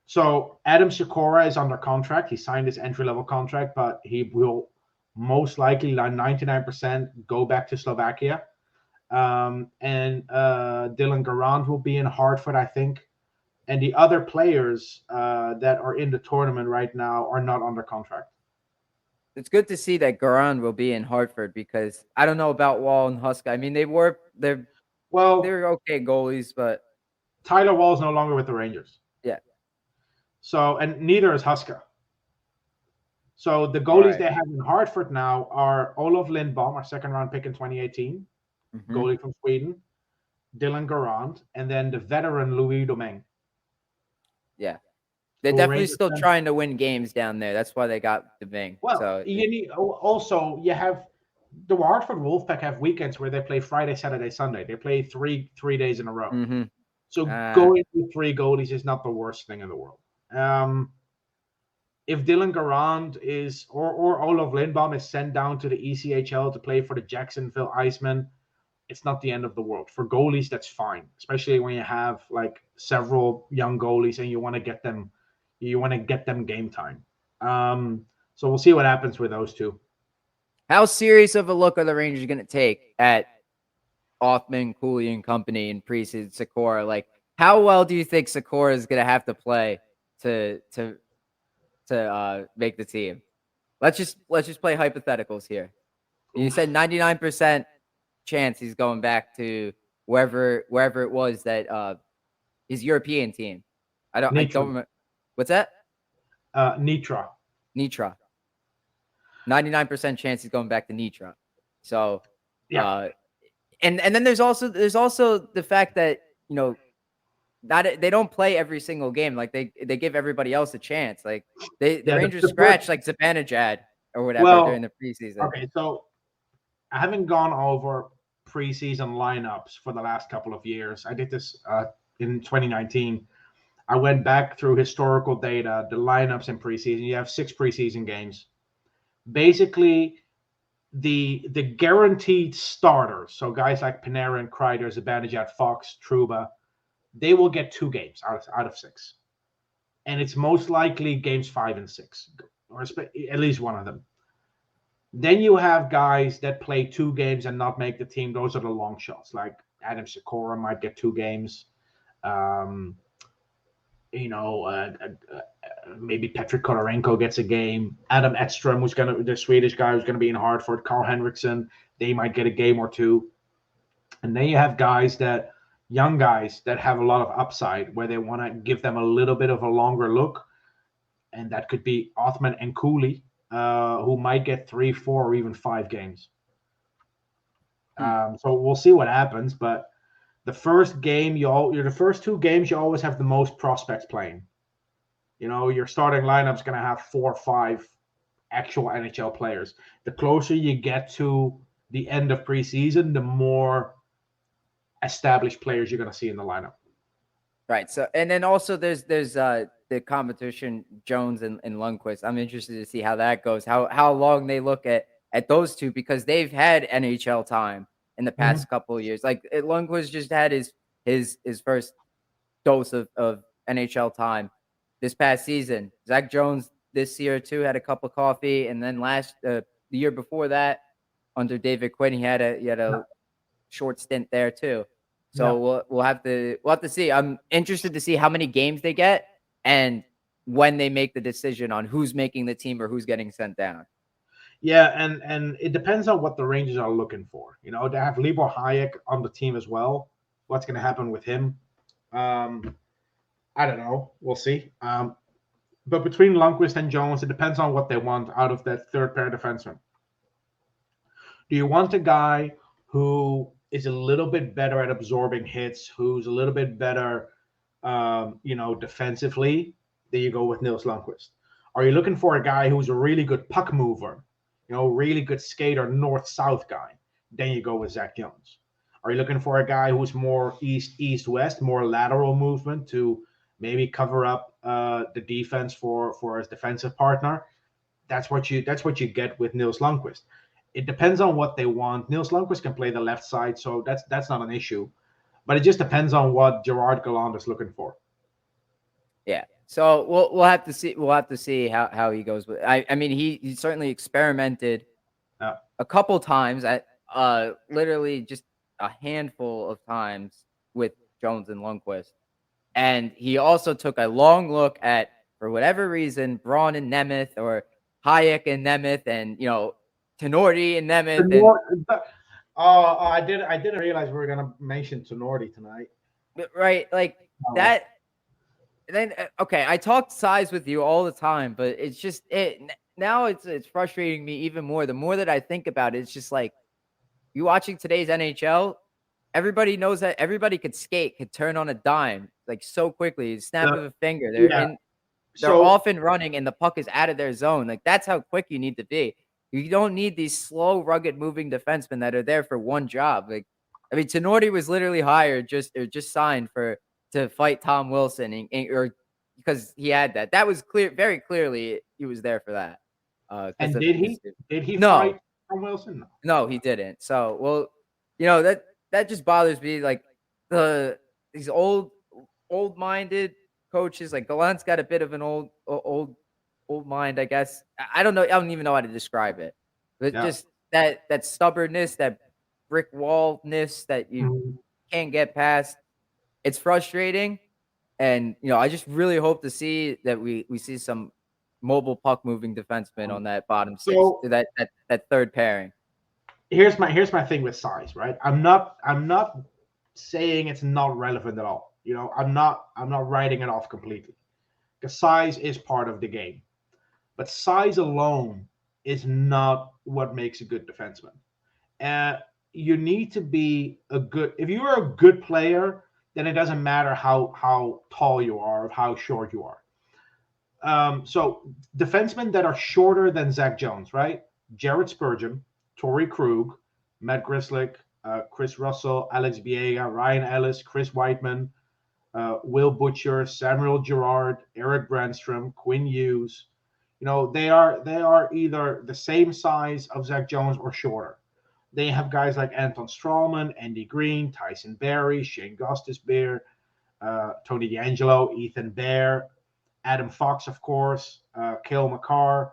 So Adam Sikora is under contract. He signed his entry-level contract, but he will most likely, 99%, go back to Slovakia. And Dylan Garand will be in Hartford, I think. And the other players that are in the tournament right now are not under contract. It's good to see that Garand will be in Hartford because I don't know about Wall and Huska. I mean, they're okay goalies, but Tyler Wall's no longer with the Rangers. Yeah. So, and neither is Huska. So the goalies they have in Hartford now are Olof Lindbom, our second-round pick in 2018, goalie from Sweden, Dylan Garand, and then the veteran Louis Domingue. Yeah. They're definitely still trying to win games down there. That's why they got Domingue. Well, so you have the Hartford Wolfpack have weekends where they play Friday, Saturday, Sunday. They play three days in a row. Mm-hmm. So going with 3 goalies is not the worst thing in the world. If Dylan Garand or Olof Lindbom is sent down to the ECHL to play for the Jacksonville Icemen, it's not the end of the world. For goalies, that's fine, especially when you have like several young goalies and you want to get them game time. So we'll see what happens with those two. How serious of a look are the Rangers going to take at Othmann, Cuylle, and company in preseason? Sikora, like how well do you think Sikora is going to have to play to make the team? Let's just play hypotheticals here. You said 99% chance he's going back to wherever it was that his European team. I don't remember. What's that? Nitra. 99% chance he's going back to Nitra. So yeah. And then there's also the fact that they don't play every single game. Like they give everybody else a chance. Like the Rangers scratch like Zibanejad or whatever during the preseason. Okay, so I haven't gone over preseason lineups for the last couple of years. I did this in 2019. I went back through historical data, the lineups in preseason. You have 6 preseason games. Basically, the guaranteed starters, so guys like Panarin, Kreider, Zibanejad, Fox, Trouba, they will get 2 games out of 6. and it's most likely games 5 and 6, or at least one of them. Then you have guys that play 2 games and not make the team. Those are the long shots. Like Adam Sikora might get 2 games. Maybe Patrick Konorenko gets a game. Adam Edström, the Swedish guy who's going to be in Hartford. Carl Henriksson, they might get a game or 2. And then you have young guys that have a lot of upside where they want to give them a little bit of a longer look. And that could be Othmann and Cuylle, who might get 3, 4, or even 5 games. So we'll see what happens. But the first 2 games, you always have the most prospects playing. Your starting lineup's going to have 4 or 5 actual NHL players. The closer you get to the end of preseason, the more established players you're going to see in the lineup. Right. So, and then also there's the competition, Jones and Lundqvist. I'm interested to see how that goes, how long they look at those two, because they've had NHL time in the past couple of years. Like Lundqvist just had his first dose of NHL time this past season. Zach Jones this year too had a cup of coffee, and then the year before that under David Quinn he had a short stint there too. So we'll have to see. I'm interested to see how many games they get and when they make the decision on who's making the team or who's getting sent down. Yeah, and it depends on what the Rangers are looking for. They have Libor Hayek on the team as well. What's going to happen with him? I don't know. We'll see. But between Lundqvist and Jones, it depends on what they want out of that third pair defenseman. Do you want a guy who is a little bit better at absorbing hits, who's a little bit better, defensively? Then you go with Nils Lundqvist. Are you looking for a guy who's a really good puck mover, really good skater, north-south guy? Then you go with Zach Jones. Are you looking for a guy who's more east-west, more lateral movement to maybe cover up the defense for his defensive partner? That's what you get with Nils Lundqvist. It depends on what they want. Nils Lundqvist can play the left side, so that's not an issue. But it just depends on what Gerard Gallant is looking for. Yeah. So we'll have to see. We'll have to see how he goes with. I mean, he certainly experimented a couple times at literally just a handful of times with Jones and Lundqvist, and he also took a long look at, for whatever reason, Braun and Nemeth, or Hayek and Nemeth, and Tenorti and Nemeth. I didn't realize we were gonna mention Tenorti tonight. Right, like that. Then okay, I talk size with you all the time, but it's just now it's frustrating me even more. The more that I think about it, it's just like, you watching today's NHL, everybody knows that everybody could skate, could turn on a dime like so quickly, snap of a finger. They're often running, and the puck is out of their zone. Like, that's how quick you need to be. You don't need these slow, rugged, moving defensemen that are there for one job. Like, I mean, Tenorti was literally hired just signed to fight Tom Wilson, or because he had that. That was clear, very clearly. He was there for that. And did he no, fight Tom Wilson? No, he didn't. So, well, that just bothers me. Like these old-minded coaches, like Gallant's got a bit of an old mind, I guess. I don't know. I don't even know how to describe it. But just that stubbornness, that brick wall-ness that you can't get past. It's frustrating. And, I just really hope to see that we see some mobile puck moving defensemen on that bottom six, that third pairing. Here's my thing with size, right? I'm not saying it's not relevant at all. I'm not writing it off completely, because size is part of the game. But size alone is not what makes a good defenseman. You need to be if you're a good player, then it doesn't matter how tall you are or how short you are. So defensemen that are shorter than Zach Jones, right? Jared Spurgeon, Torrey Krug, Matt Grisslick, Chris Russell, Alex Biega, Ryan Ellis, Chris Whiteman, Will Butcher, Samuel Girard, Eric Brandstrom, Quinn Hughes. They are either the same size of Zach Jones or shorter. They have guys like Anton Strawman, Andy Green, Tyson Barrie, Shane Gostisbehere, Tony D'Angelo, Ethan Bear. Adam Fox, of course, Cale Makar,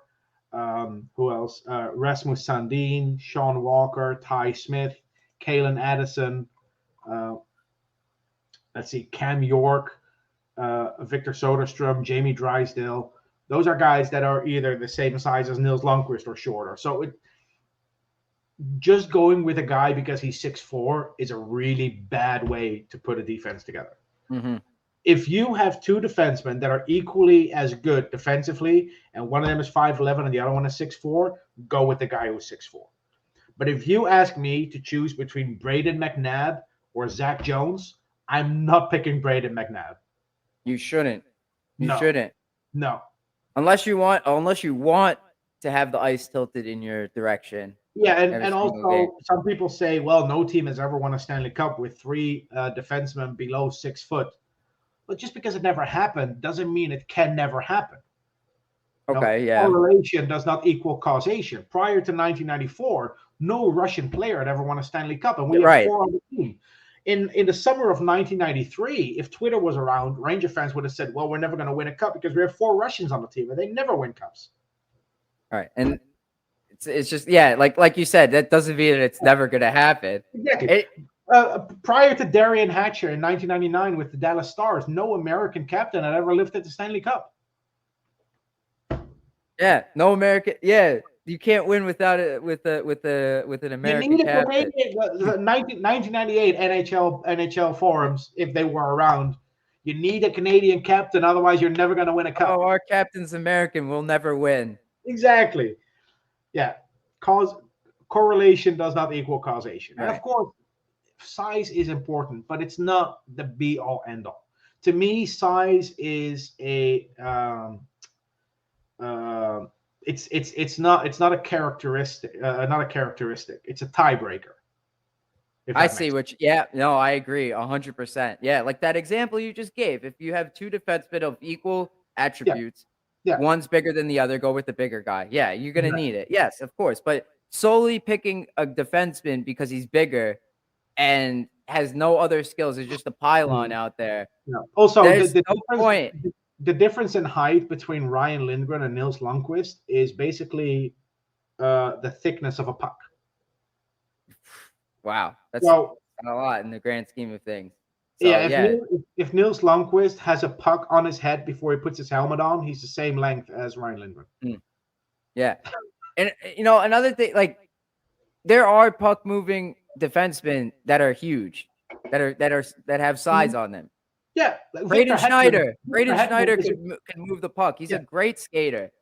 who else? Rasmus Sandin, Sean Walker, Ty Smith, Kalen Addison. Let's see, Cam York, Victor Soderstrom, Jamie Drysdale. Those are guys that are either the same size as Nils Lundqvist or shorter. So just going with a guy because he's 6'4" is a really bad way to put a defense together. Mm-hmm. If you have two defensemen that are equally as good defensively, and one of them is 5'11" and the other one is 6'4", go with the guy who's 6'4". But if you ask me to choose between Braden McNabb or Zach Jones, I'm not picking Braden McNabb. You shouldn't. You shouldn't. No. Unless you want to have the ice tilted in your direction. Yeah, and also some people say, well, no team has ever won a Stanley Cup with three defensemen below 6 foot. But just because it never happened doesn't mean it can never happen. Okay, yeah. Correlation does not equal causation. Prior to 1994, no Russian player had ever won a Stanley Cup, and we had 4 on the team. In the summer of 1993, if Twitter was around, Ranger fans would have said, well, we're never going to win a cup because we have 4 Russians on the team, and they never win cups. All right, and it's just, yeah, like you said, that doesn't mean that it's never going to happen. Exactly. Prior to Darian Hatcher in 1999 with the Dallas Stars, no American captain had ever lifted the Stanley Cup. Yeah, no American. Yeah, you can't win without it with an American captain. The 1998 NHL forums, if they were around, you need a Canadian captain, otherwise you're never going to win a cup. Oh, our captain's American, we'll never win. Exactly. Yeah, correlation does not equal causation, and of course, size is important, but it's not the be all end all. To me, size is a it's not a characteristic, It's a tiebreaker. I see what. I agree 100%. Yeah, like that example you just gave. If you have two defensemen of equal attributes, one's bigger than the other, go with the bigger guy. Yeah, you're gonna need it. Yes, of course. But solely picking a defenseman because he's bigger and has no other skills is just a pylon out there. No. Also, there's no point. The difference in height between Ryan Lindgren and Nils Lundqvist is basically the thickness of a puck. Wow, that's a lot in the grand scheme of things. So, if Nils Lundqvist has a puck on his head before he puts his helmet on, he's the same length as Ryan Lindgren. Yeah, and another thing, like there are puck moving defensemen that are huge, that have size on them. Yeah, Braden Schneider can move the puck. He's a great skater,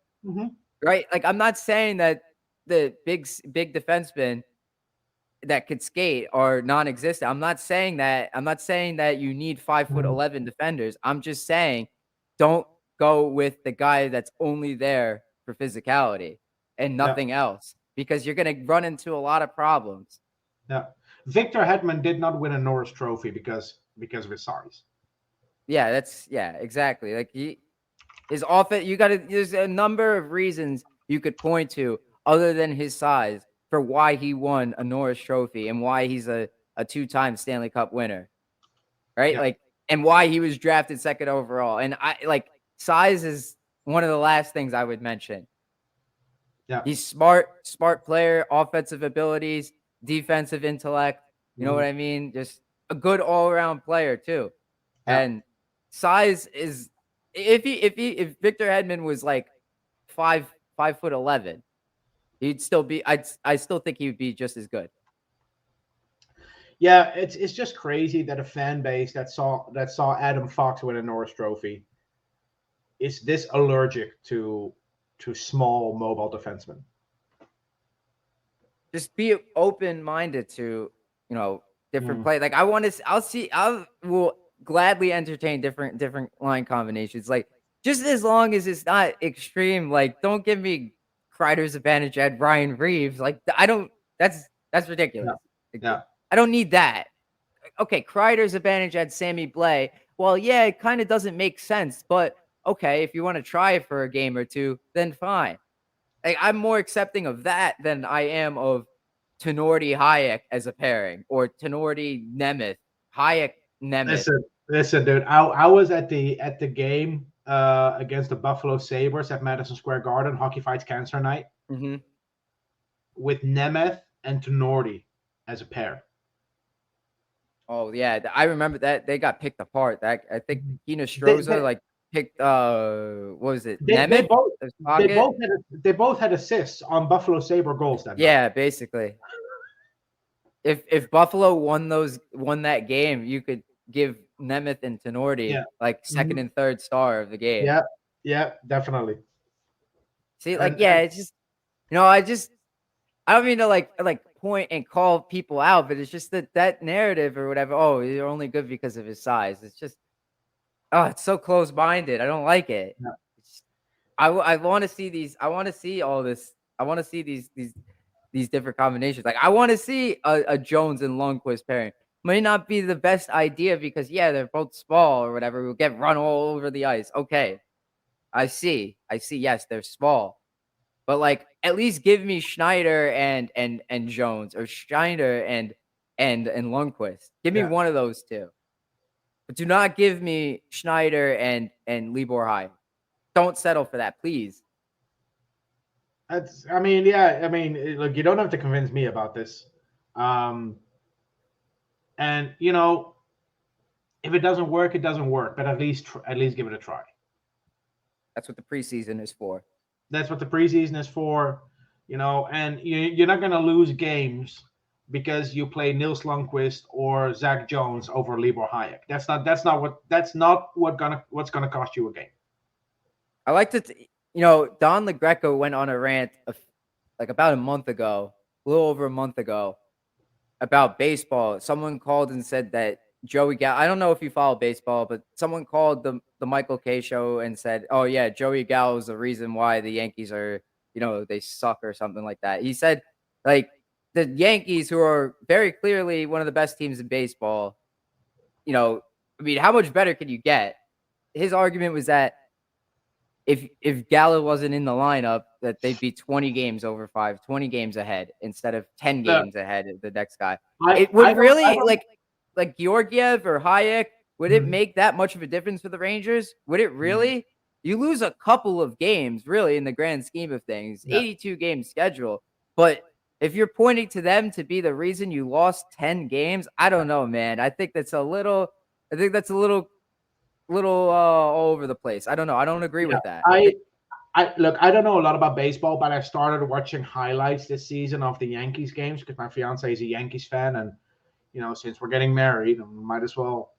right? Like I'm not saying that the big defensemen that could skate are non-existent. I'm not saying that. I'm not saying that you need 5'11" defenders. I'm just saying don't go with the guy that's only there for physicality and nothing else, because you're going to run into a lot of problems. Yeah, Victor Hedman did not win a Norris Trophy because of his size. Yeah, exactly. Like his offense, there's a number of reasons you could point to other than his size for why he won a Norris Trophy and why he's a 2-time Stanley Cup winner. Right? Yeah. Like, and why he was drafted 2nd overall. And size is one of the last things I would mention. Yeah. He's smart player, offensive abilities, defensive intellect. You know what I mean? Just a good all-around player too. Yeah. And size is if Victor Hedman was like 5'11", he'd still be. I still think he would be just as good. Yeah, it's just crazy that a fan base that saw Adam Fox win a Norris Trophy is this allergic to small mobile defensemen. Just be open-minded to different play. Like I will gladly entertain different line combinations. Like just as long as it's not extreme. Like don't give me Kreider's advantage at Ryan Reeves. Like I don't. That's ridiculous. Yeah. I don't need that. Okay, Kreider's advantage at Sammy Blais. Well, yeah, it kind of doesn't make sense, but okay, if you want to try it for a game or two, then fine. Like I'm more accepting of that than I am of Tenorti Hayek as a pairing or Tenorti Nemeth Hayek Nemeth. Listen, dude. I was at the game against the Buffalo Sabres at Madison Square Garden, Hockey Fights Cancer Night, with Nemeth and Tenorti as a pair. Oh yeah, I remember that they got picked apart. That I think Hinostroza picked what was it? Nemeth? They both had assists on Buffalo Sabre goals that night. Yeah, basically. If Buffalo won that game, you could give Nemeth and Tenorti like second and third star of the game. Yeah, definitely. See, it's just I don't mean to like point and call people out, but it's just that narrative or whatever. Oh, you're only good because of his size. It's just it's so close-minded. I don't like it. Yeah. I want to see these. I want to see all this. I want to see these different combinations. Like I want to see a Jones and Lundqvist pairing. May not be the best idea because they're both small or whatever. We'll get run all over the ice. Okay, I see. Yes, they're small, but like at least give me Schneider and Jones or Schneider and Lundqvist. Give me one of those two, but do not give me Schneider and Libor High. Don't settle for that, please. Look, you don't have to convince me about this. And if it doesn't work, it doesn't work. But at least give it a try. That's what the preseason is for. That's what the preseason is for. And you're not going to lose games because you play Nils Lundqvist or Zach Jones over Libor Hayek. That's not what's gonna cost you a game. I like to. Don LaGreca went on a rant about a little over a month ago, about baseball. Someone called and said that Joey Gallo, I don't know if you follow baseball, but someone called the Michael Kay show and said, oh yeah, Joey Gallo is the reason why the Yankees are, they suck or something like that. He said, like, the Yankees, who are very clearly one of the best teams in baseball, how much better can you get? His argument was that if Gallo wasn't in the lineup, that they'd be 20 games ahead instead of 10 games ahead of the next guy. Like Georgiev or Hayek, would it make that much of a difference for the Rangers? Would it really? You lose a couple of games, really, in the grand scheme of things. 82 game schedule. But if you're pointing to them to be the reason you lost 10 games, I don't know, man. I think that's a little all over the place. I don't know. I don't agree with that. I don't know a lot about baseball, but I started watching highlights this season of the Yankees games because my fiance is a Yankees fan, and since we're getting married, I might as well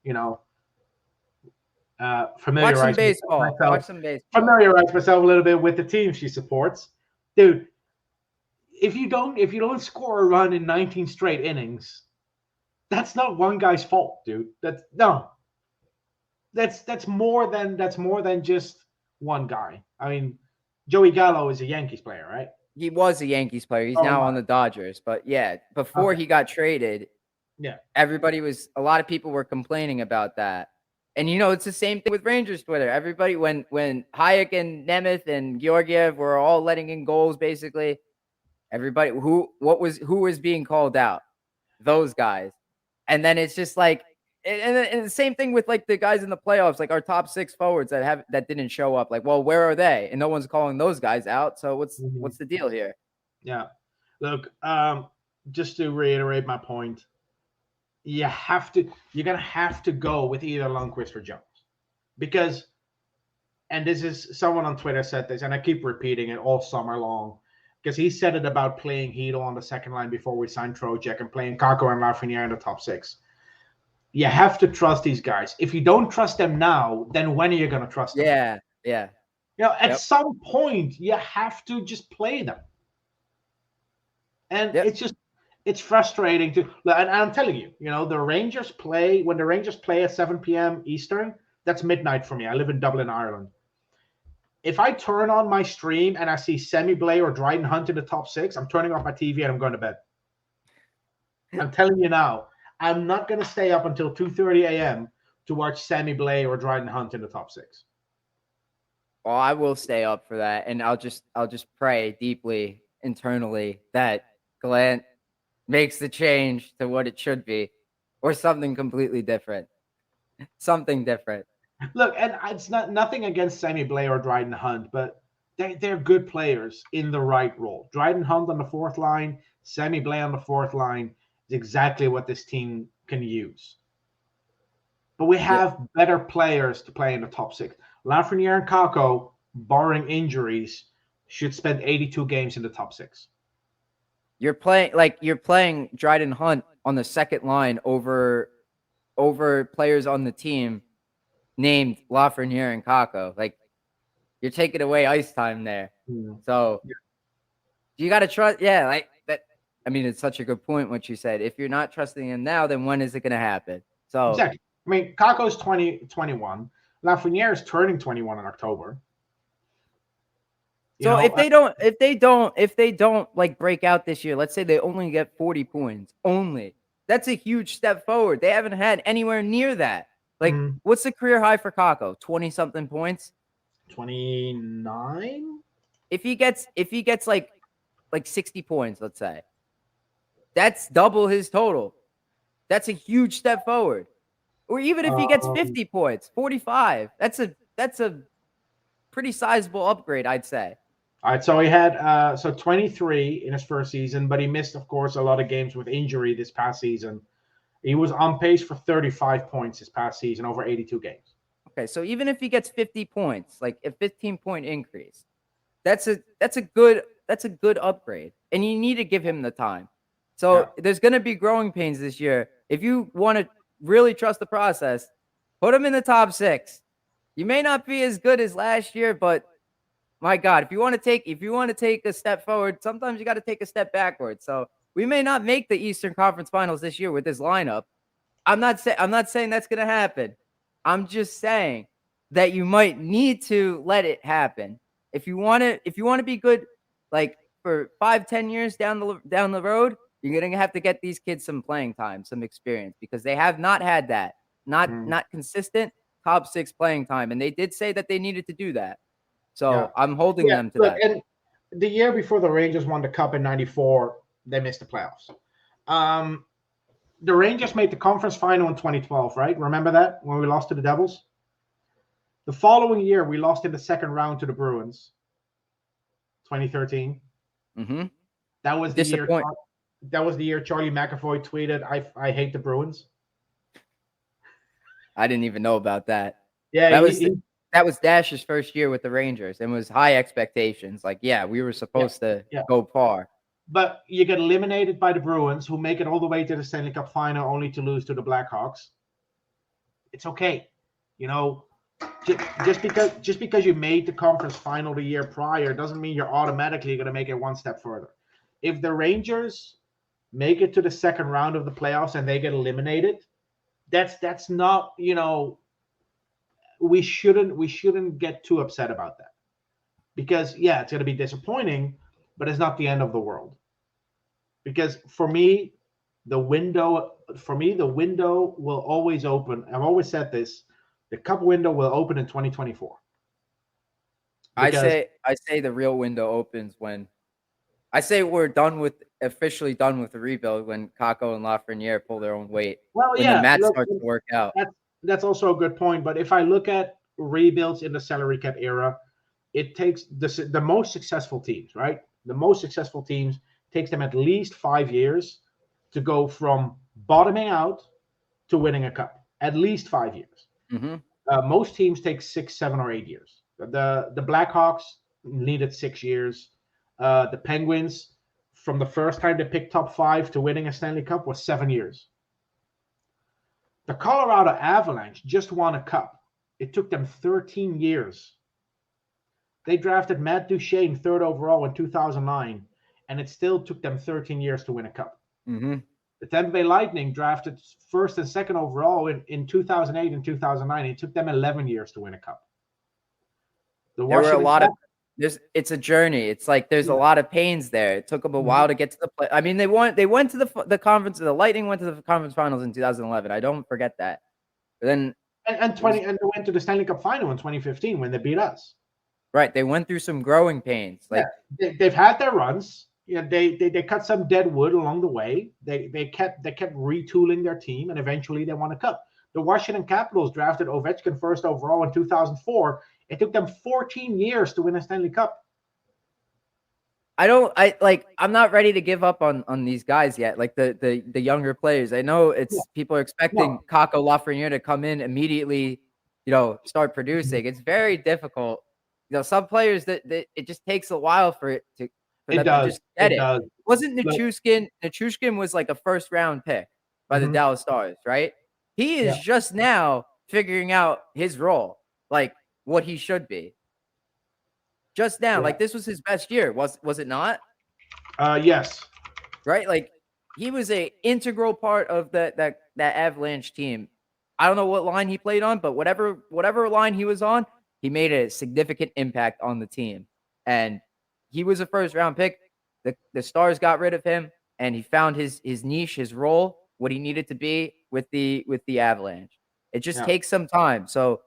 familiarize myself a little bit with the team she supports. Dude, if you don't score a run in 19 straight innings, that's not one guy's fault, dude. That's more than just one guy. I mean, Joey Gallo is a Yankees player, right? He was a Yankees player. He's now on the Dodgers. But before he got traded, a lot of people were complaining about that. And it's the same thing with Rangers Twitter. Everybody, when Hayek and Nemeth and Georgiev were all letting in goals, basically, everybody who was being called out, those guys. And then it's just like, and the same thing with like the guys in the playoffs, like our top 6 forwards that didn't show up. Like, well, where are they? And no one's calling those guys out. So what's the deal here? Yeah, look, just to reiterate my point, you're gonna have to go with either Lundqvist or Jones, because, and this is someone on Twitter said this, and I keep repeating it all summer long, because he said it about playing Hedl on the second line before we signed Trocheck and playing Kakko and Lafreniere in the top 6. You have to trust these guys. If you don't trust them now, then when are you going to trust them? Yeah. At some point, you have to just play them. And it's frustrating to, and I'm telling you, when the Rangers play at 7 p.m. Eastern, that's midnight for me. I live in Dublin, Ireland. If I turn on my stream and I see Semi Blay or Dryden Hunt in the top 6, I'm turning off my TV and I'm going to bed. I'm telling you now, I'm not going to stay up until 2:30 a.m. to watch Semi Blay or Dryden Hunt in the top 6. Well, I will stay up for that, and I'll just pray deeply internally that Glenn makes the change to what it should be, or something completely different. Something different. Look, and it's nothing against Sammy Blair or Dryden Hunt, but they're good players in the right role. Dryden Hunt on the fourth line, Sammy Blair on the fourth line is exactly what this team can use. But we have better players to play in the top six. Lafreniere and Kakko, barring injuries, should spend 82 games in the top six. You're playing Dryden Hunt on the second line over players on the team named Lafreniere and Kakko. Like, you're taking away ice time there. So you got to trust. Yeah, like that. I mean, it's such a good point what you said. If you're not trusting him now, then when is it going to happen? So exactly. I mean, Kakko's 21. Lafreniere is turning 21 in October. So if they don't like break out this year, let's say they only get 40 points only. That's a huge step forward. They haven't had anywhere near that. Like, what's the career high for Kakko? 20-something points? 29? If he gets like 60 points, let's say, that's double his total. That's a huge step forward. Or even if he gets 50 points, 45, that's a pretty sizable upgrade, I'd say. All right, so he had 23 in his first season, but he missed, of course, a lot of games with injury this past season. He was on pace for 35 points this past season over 82 games. Okay, so even if he gets 50 points, like a 15-point increase, that's a good upgrade, and you need to give him the time. So there's going to be growing pains this year. If you want to really trust the process, put him in the top six. You may not be as good as last year, but my God, if you want to take a step forward, sometimes you got to take a step backward. So we may not make the Eastern Conference Finals this year with this lineup. I'm not saying that's going to happen. I'm just saying that you might need to let it happen. If you want to be good, like for 5-10 years down the road, you're going to have to get these kids some playing time, some experience, because they have not had that, not consistent top six playing time. And they did say that they needed to do that. So I'm holding them to that. And the year before the Rangers won the Cup in '94, they missed the playoffs. The Rangers made the conference final in 2012, right? Remember that when we lost to the Devils? The following year, we lost in the second round to the Bruins, 2013. Mm-hmm. That was the year. That was the year Charlie McAvoy tweeted, "I hate the Bruins." I didn't even know about that. Yeah, that was Dash's first year with the Rangers, and was high expectations. Like, we were supposed to go far. But you get eliminated by the Bruins, who make it all the way to the Stanley Cup final, only to lose to the Blackhawks. It's okay, just because you made the conference final the year prior doesn't mean you're automatically going to make it one step further. If the Rangers make it to the second round of the playoffs and they get eliminated, that's not, we shouldn't get too upset about that, because it's going to be disappointing, but it's not the end of the world. Because for me, the window will always open. I've always said this: the Cup window will open in 2024. I say the real window opens when we're officially done with the rebuild, when Kakko and Lafreniere pull their own weight. Well, when the mat starts to work out. That's also a good point. But if I look at rebuilds in the salary cap era, it takes the most successful teams, right? The most successful teams takes them at least 5 years to go from bottoming out to winning a cup. At least 5 years. Mm-hmm. Most teams take 6, 7, or 8 years. The Blackhawks needed 6 years. The Penguins, from the first time they picked top 5 to winning a Stanley Cup, was 7 years. The Colorado Avalanche just won a cup. It took them 13 years. They drafted Matt Duchene 3rd overall in 2009, and it still took them 13 years to win a cup. Mm-hmm. The Tampa Bay Lightning drafted 1st and 2nd overall in 2008 and 2009. It took them 11 years to win a cup. There were a lot of it's a journey. It's like there's a lot of pains there. It took them a while to get to the play. I mean, they went to the conference. The Lightning went to the conference finals in 2011. I don't forget that. But then and they went to the Stanley Cup final in 2015 when they beat us. Right, they went through some growing pains. Like they've had their runs. They cut some dead wood along the way. They kept retooling their team, and eventually they won a cup. The Washington Capitals drafted Ovechkin first overall in 2004. It took them 14 years to win a Stanley Cup. I'm not ready to give up on these guys yet. Like the younger players. I know people are expecting Kakko, Lafreniere to come in immediately, start producing. It's very difficult. Some players that it just takes a while for them to just get it. Wasn't Nichushkin? Nichushkin was like a first round pick by the Dallas Stars, right? He is just now figuring out his role, like what he should be. Just now, like this was his best year, was it not? Yes. Right, like he was a integral part of that Avalanche team. I don't know what line he played on, but whatever line he was on, he made a significant impact on the team. And he was a first round pick. The Stars got rid of him, and he found his niche, his role, what he needed to be with the Avalanche. It just takes some time. So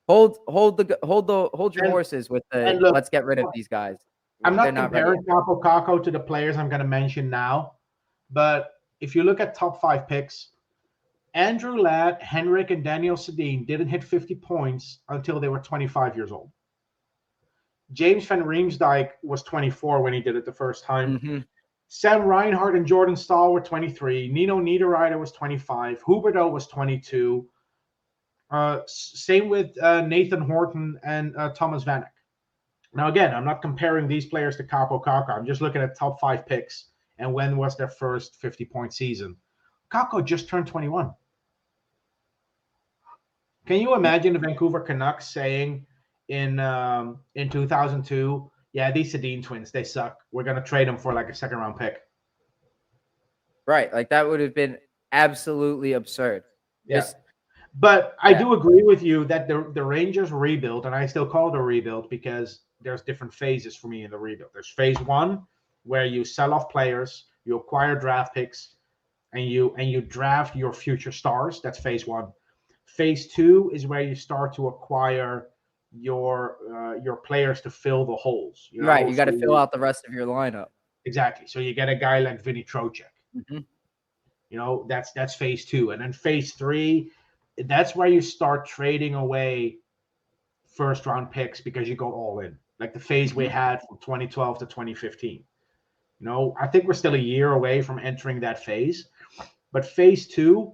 hold your horses with the let's get rid of these guys. I'm not comparing Kaapo Kakko to the players I'm going to mention now, but if you look at top 5 picks, Andrew Ladd, Henrik, and Daniel Sedin didn't hit 50 points until they were 25 years old. James Van Riemsdyk was 24 when he did it the first time. Mm-hmm. Sam Reinhart and Jordan Staal were 23. Nino Niederreiter was 25. Huberdeau was 22. Same with Nathan Horton and Thomas Vanek. Now, again, I'm not comparing these players to Kaapo Kakko. I'm just looking at top 5 picks and when was their first 50-point season. Kakko just turned 21. Can you imagine the Vancouver Canucks saying in 2002, yeah, these Sedin twins, they suck. We're going to trade them for like a second-round pick. Right. Like that would have been absolutely absurd. Yeah. But I do agree with you that the Rangers rebuild, and I still call it a rebuild because there's different phases for me in the rebuild. There's phase 1 where you sell off players, you acquire draft picks, and you draft your future stars. That's phase 1. Phase 2 is where you start to acquire your players to fill the holes. Right, you got to fill out the rest of your lineup. Exactly. So you get a guy like Vinny Trocheck. Mm-hmm. That's phase 2, and then phase 3. That's where you start trading away first-round picks because you go all in, like the phase we had from 2012 to 2015. I think we're still a year away from entering that phase, but phase 2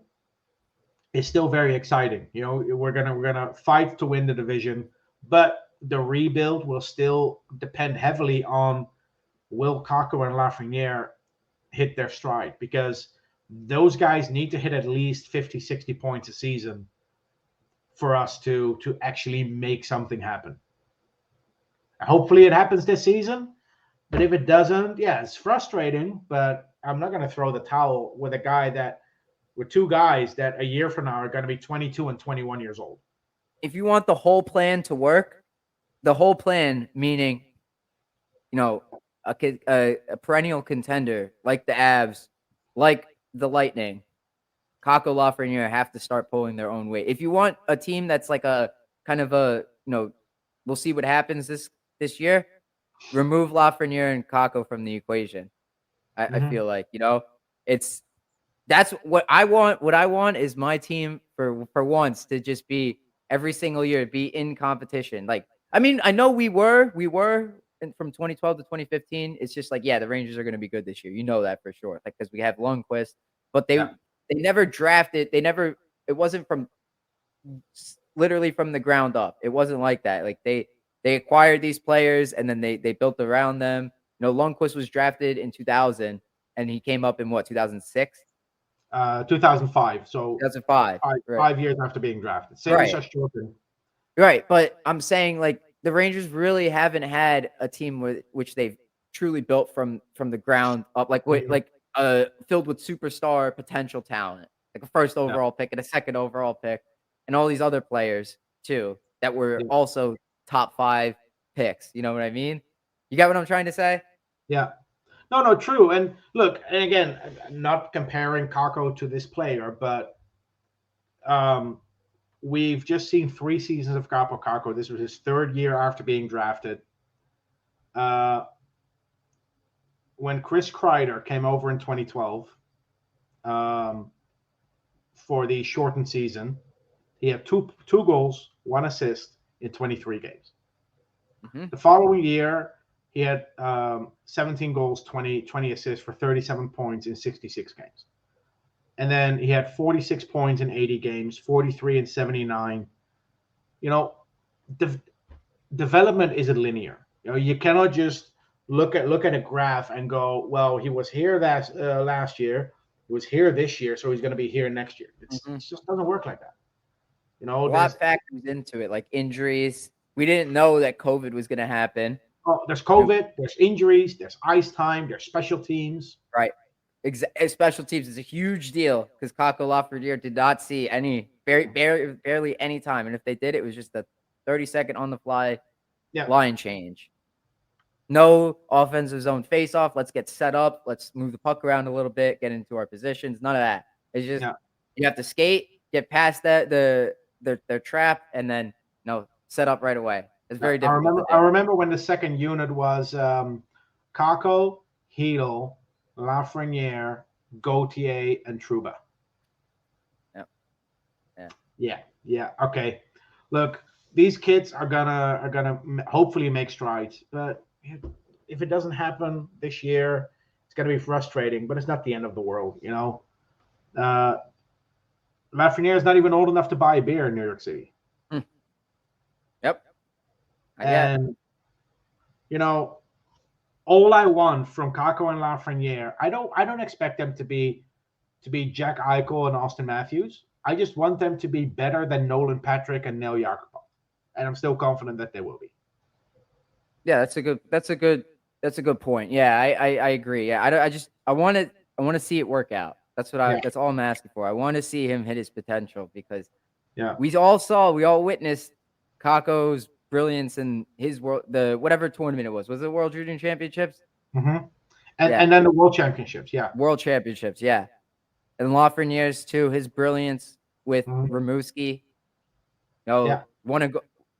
is still very exciting. We're gonna fight to win the division, but the rebuild will still depend heavily on will Kakko and Lafreniere hit their stride, because those guys need to hit at least 50, 60 points a season for us to actually make something happen. Hopefully it happens this season, but if it doesn't, it's frustrating, but I'm not going to throw the towel with two guys that a year from now are going to be 22 and 21 years old. If you want the whole plan to work, the whole plan meaning, a perennial contender like the Avs, like the Lightning, Kakko, Lafreniere have to start pulling their own weight. If you want a team that's like a kind of a, we'll see what happens this year, remove Lafreniere and Kakko from the equation. I feel like, that's what I want. What I want is my team for once to just be every single year, be in competition. Like, I mean, I know we were from 2012 to 2015. It's just like, the Rangers are going to be good this year. You know that for sure. Like, because we have Lundqvist, but they never drafted. It wasn't from literally from the ground up. It wasn't like that. Like they acquired these players and then they built around them. Lundqvist was drafted in 2000 and he came up in 2006? 2005. So 2005. Five years after being drafted. Same as Shosturkin. Right. But I'm saying, like, the Rangers really haven't had a team which they've truly built from the ground up, filled with superstar potential talent, like a first overall pick and a second overall pick, and all these other players too that were also top 5 picks. You know what I mean? You got what I'm trying to say? Yeah. No, true. And look, and again, not comparing Kakko to this player, but we've just seen 3 seasons of Kaapo Kakko. This was his 3rd year after being drafted. When Chris Kreider came over in 2012, for the shortened season. He had two goals, 1 assist in 23 games. Mm-hmm. The following year, he had 17 goals, 20 assists for 37 points in 66 games. And then he had 46 points in 80 games, 43 in 79. You know, development isn't linear. You know, you cannot just look at a graph and go, well, he was here last year, he was here this year, so he's going to be here next year. It just doesn't work like that. You know, a lot of factors into it, like injuries. We didn't know that COVID was going to happen. Oh, there's COVID, there's injuries, there's ice time, there's special teams. Right. Special teams is a huge deal because Cuylle Lafreniere did not see barely any time. And if they did, it was just a 30-second on the fly line change. No offensive zone face off. Let's get set up. Let's move the puck around a little bit, get into our positions. None of that. It's just you have to skate, get past their trap, and then set up right away. It's very difficult. I remember when the second unit was Cuylle, Cuylle, Lafreniere, Gauthier, and Trouba. Yeah. Okay. Look, these kids are gonna hopefully make strides, but if it doesn't happen this year, it's gonna be frustrating. But it's not the end of the world, you know. Lafreniere is not even old enough to buy a beer in New York City. Yep. And you know, all I want from Cuylle and Lafreniere, I don't expect them to be Jack Eichel and Austin Matthews. I just want them to be better than Nolan Patrick and Neil Yakupov, and I'm still confident that they will be. Yeah, that's a good point. Yeah, I agree. Yeah, I want to see it work out. That's all I'm asking for. I want to see him hit his potential because we all witnessed Kakko's brilliance in his whatever tournament it was. Was it World Junior Championships? Mm-hmm. And then the World Championships, World Championships, yeah. And Lafreniere's too, his brilliance with Rimouski. Did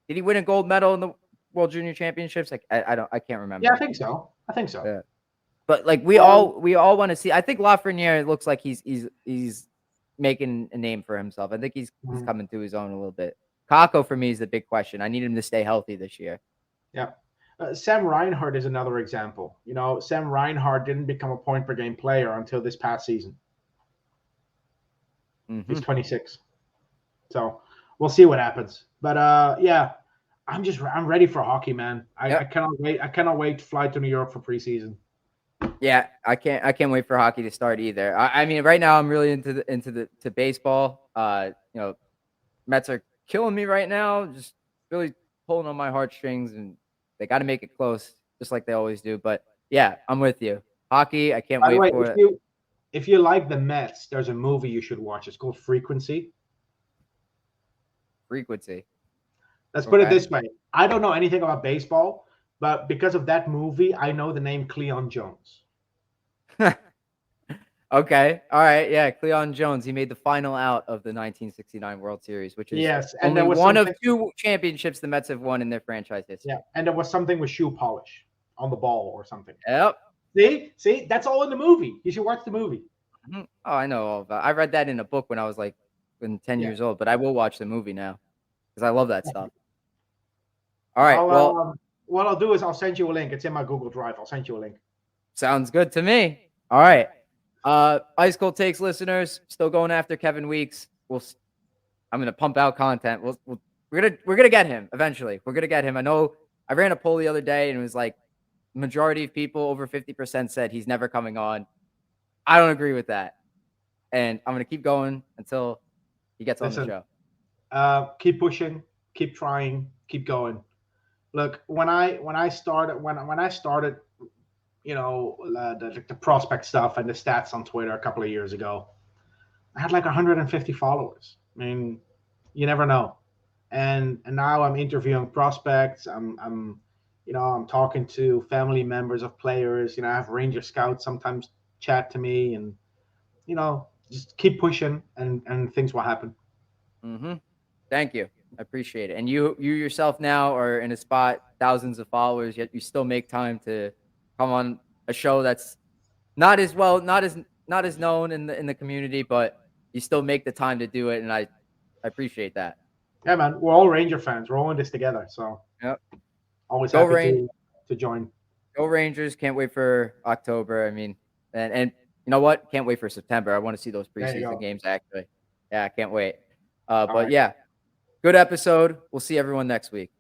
he win a gold medal in the World Junior Championships? Like I can't remember. Yeah, I think so. Yeah. But like we all want to see. I think Lafreniere looks like he's making a name for himself. I think he's coming to his own a little bit. Kakko for me is the big question. I need him to stay healthy this year. Yeah. Sam Reinhart is another example. You know, Sam Reinhart didn't become a point per game player until this past season. He's 26. So we'll see what happens. But I'm ready for hockey, man. I cannot wait. I cannot wait to fly to New York for preseason. Yeah, I can't wait for hockey to start either. I mean, right now I'm really into baseball. Mets are killing me right now, just really pulling on my heartstrings, and they got to make it close, just like they always do. But yeah, I'm with you. Hockey, I can't wait for it. If you like the Mets, there's a movie you should watch. It's called Frequency. Let's put it this way. I don't know anything about baseball, but because of that movie, I know the name Cleon Jones. Okay. All right. Yeah. Cleon Jones. He made the final out of the 1969 World Series, which is and only one of two championships the Mets have won in their franchise history. Yeah. And there was something with shoe polish on the ball or something. Yep. See, that's all in the movie. You should watch the movie. Oh, I know all about it. I read that in a book when I was like 10 years old, but I will watch the movie now because I love that stuff. All right. What I'll do is I'll send you a link. It's in my Google Drive. I'll send you a link. Sounds good to me. All right. Ice Cold Takes listeners, still going after Kevin Weeks. I'm gonna pump out content. We're gonna get him eventually. We're gonna get him. I know I ran a poll the other day and it was like majority of people, over 50%, said he's never coming on. I don't agree with that, and I'm gonna keep going until he gets on the show. Keep pushing, keep trying, keep going. Look, when I started, the prospect stuff and the stats on Twitter a couple of years ago, I had like 150 followers. I mean, you never know. And now I'm interviewing prospects. I'm talking to family members of players. I have Ranger scouts sometimes chat to me, and just keep pushing, and things will happen. Thank you. I appreciate it. And you yourself now are in a spot, thousands of followers, yet you still make time to come on a show that's not as known in the community, but you still make the time to do it, and I appreciate that. Yeah, man. We're all Ranger fans. We're all in this together. So Yep. always Go happy to join. Go Rangers. Can't wait for October. I mean, and you know what? Can't wait for September. I want to see those preseason games, actually. Yeah, I can't wait. But right. yeah, good episode. We'll see everyone next week.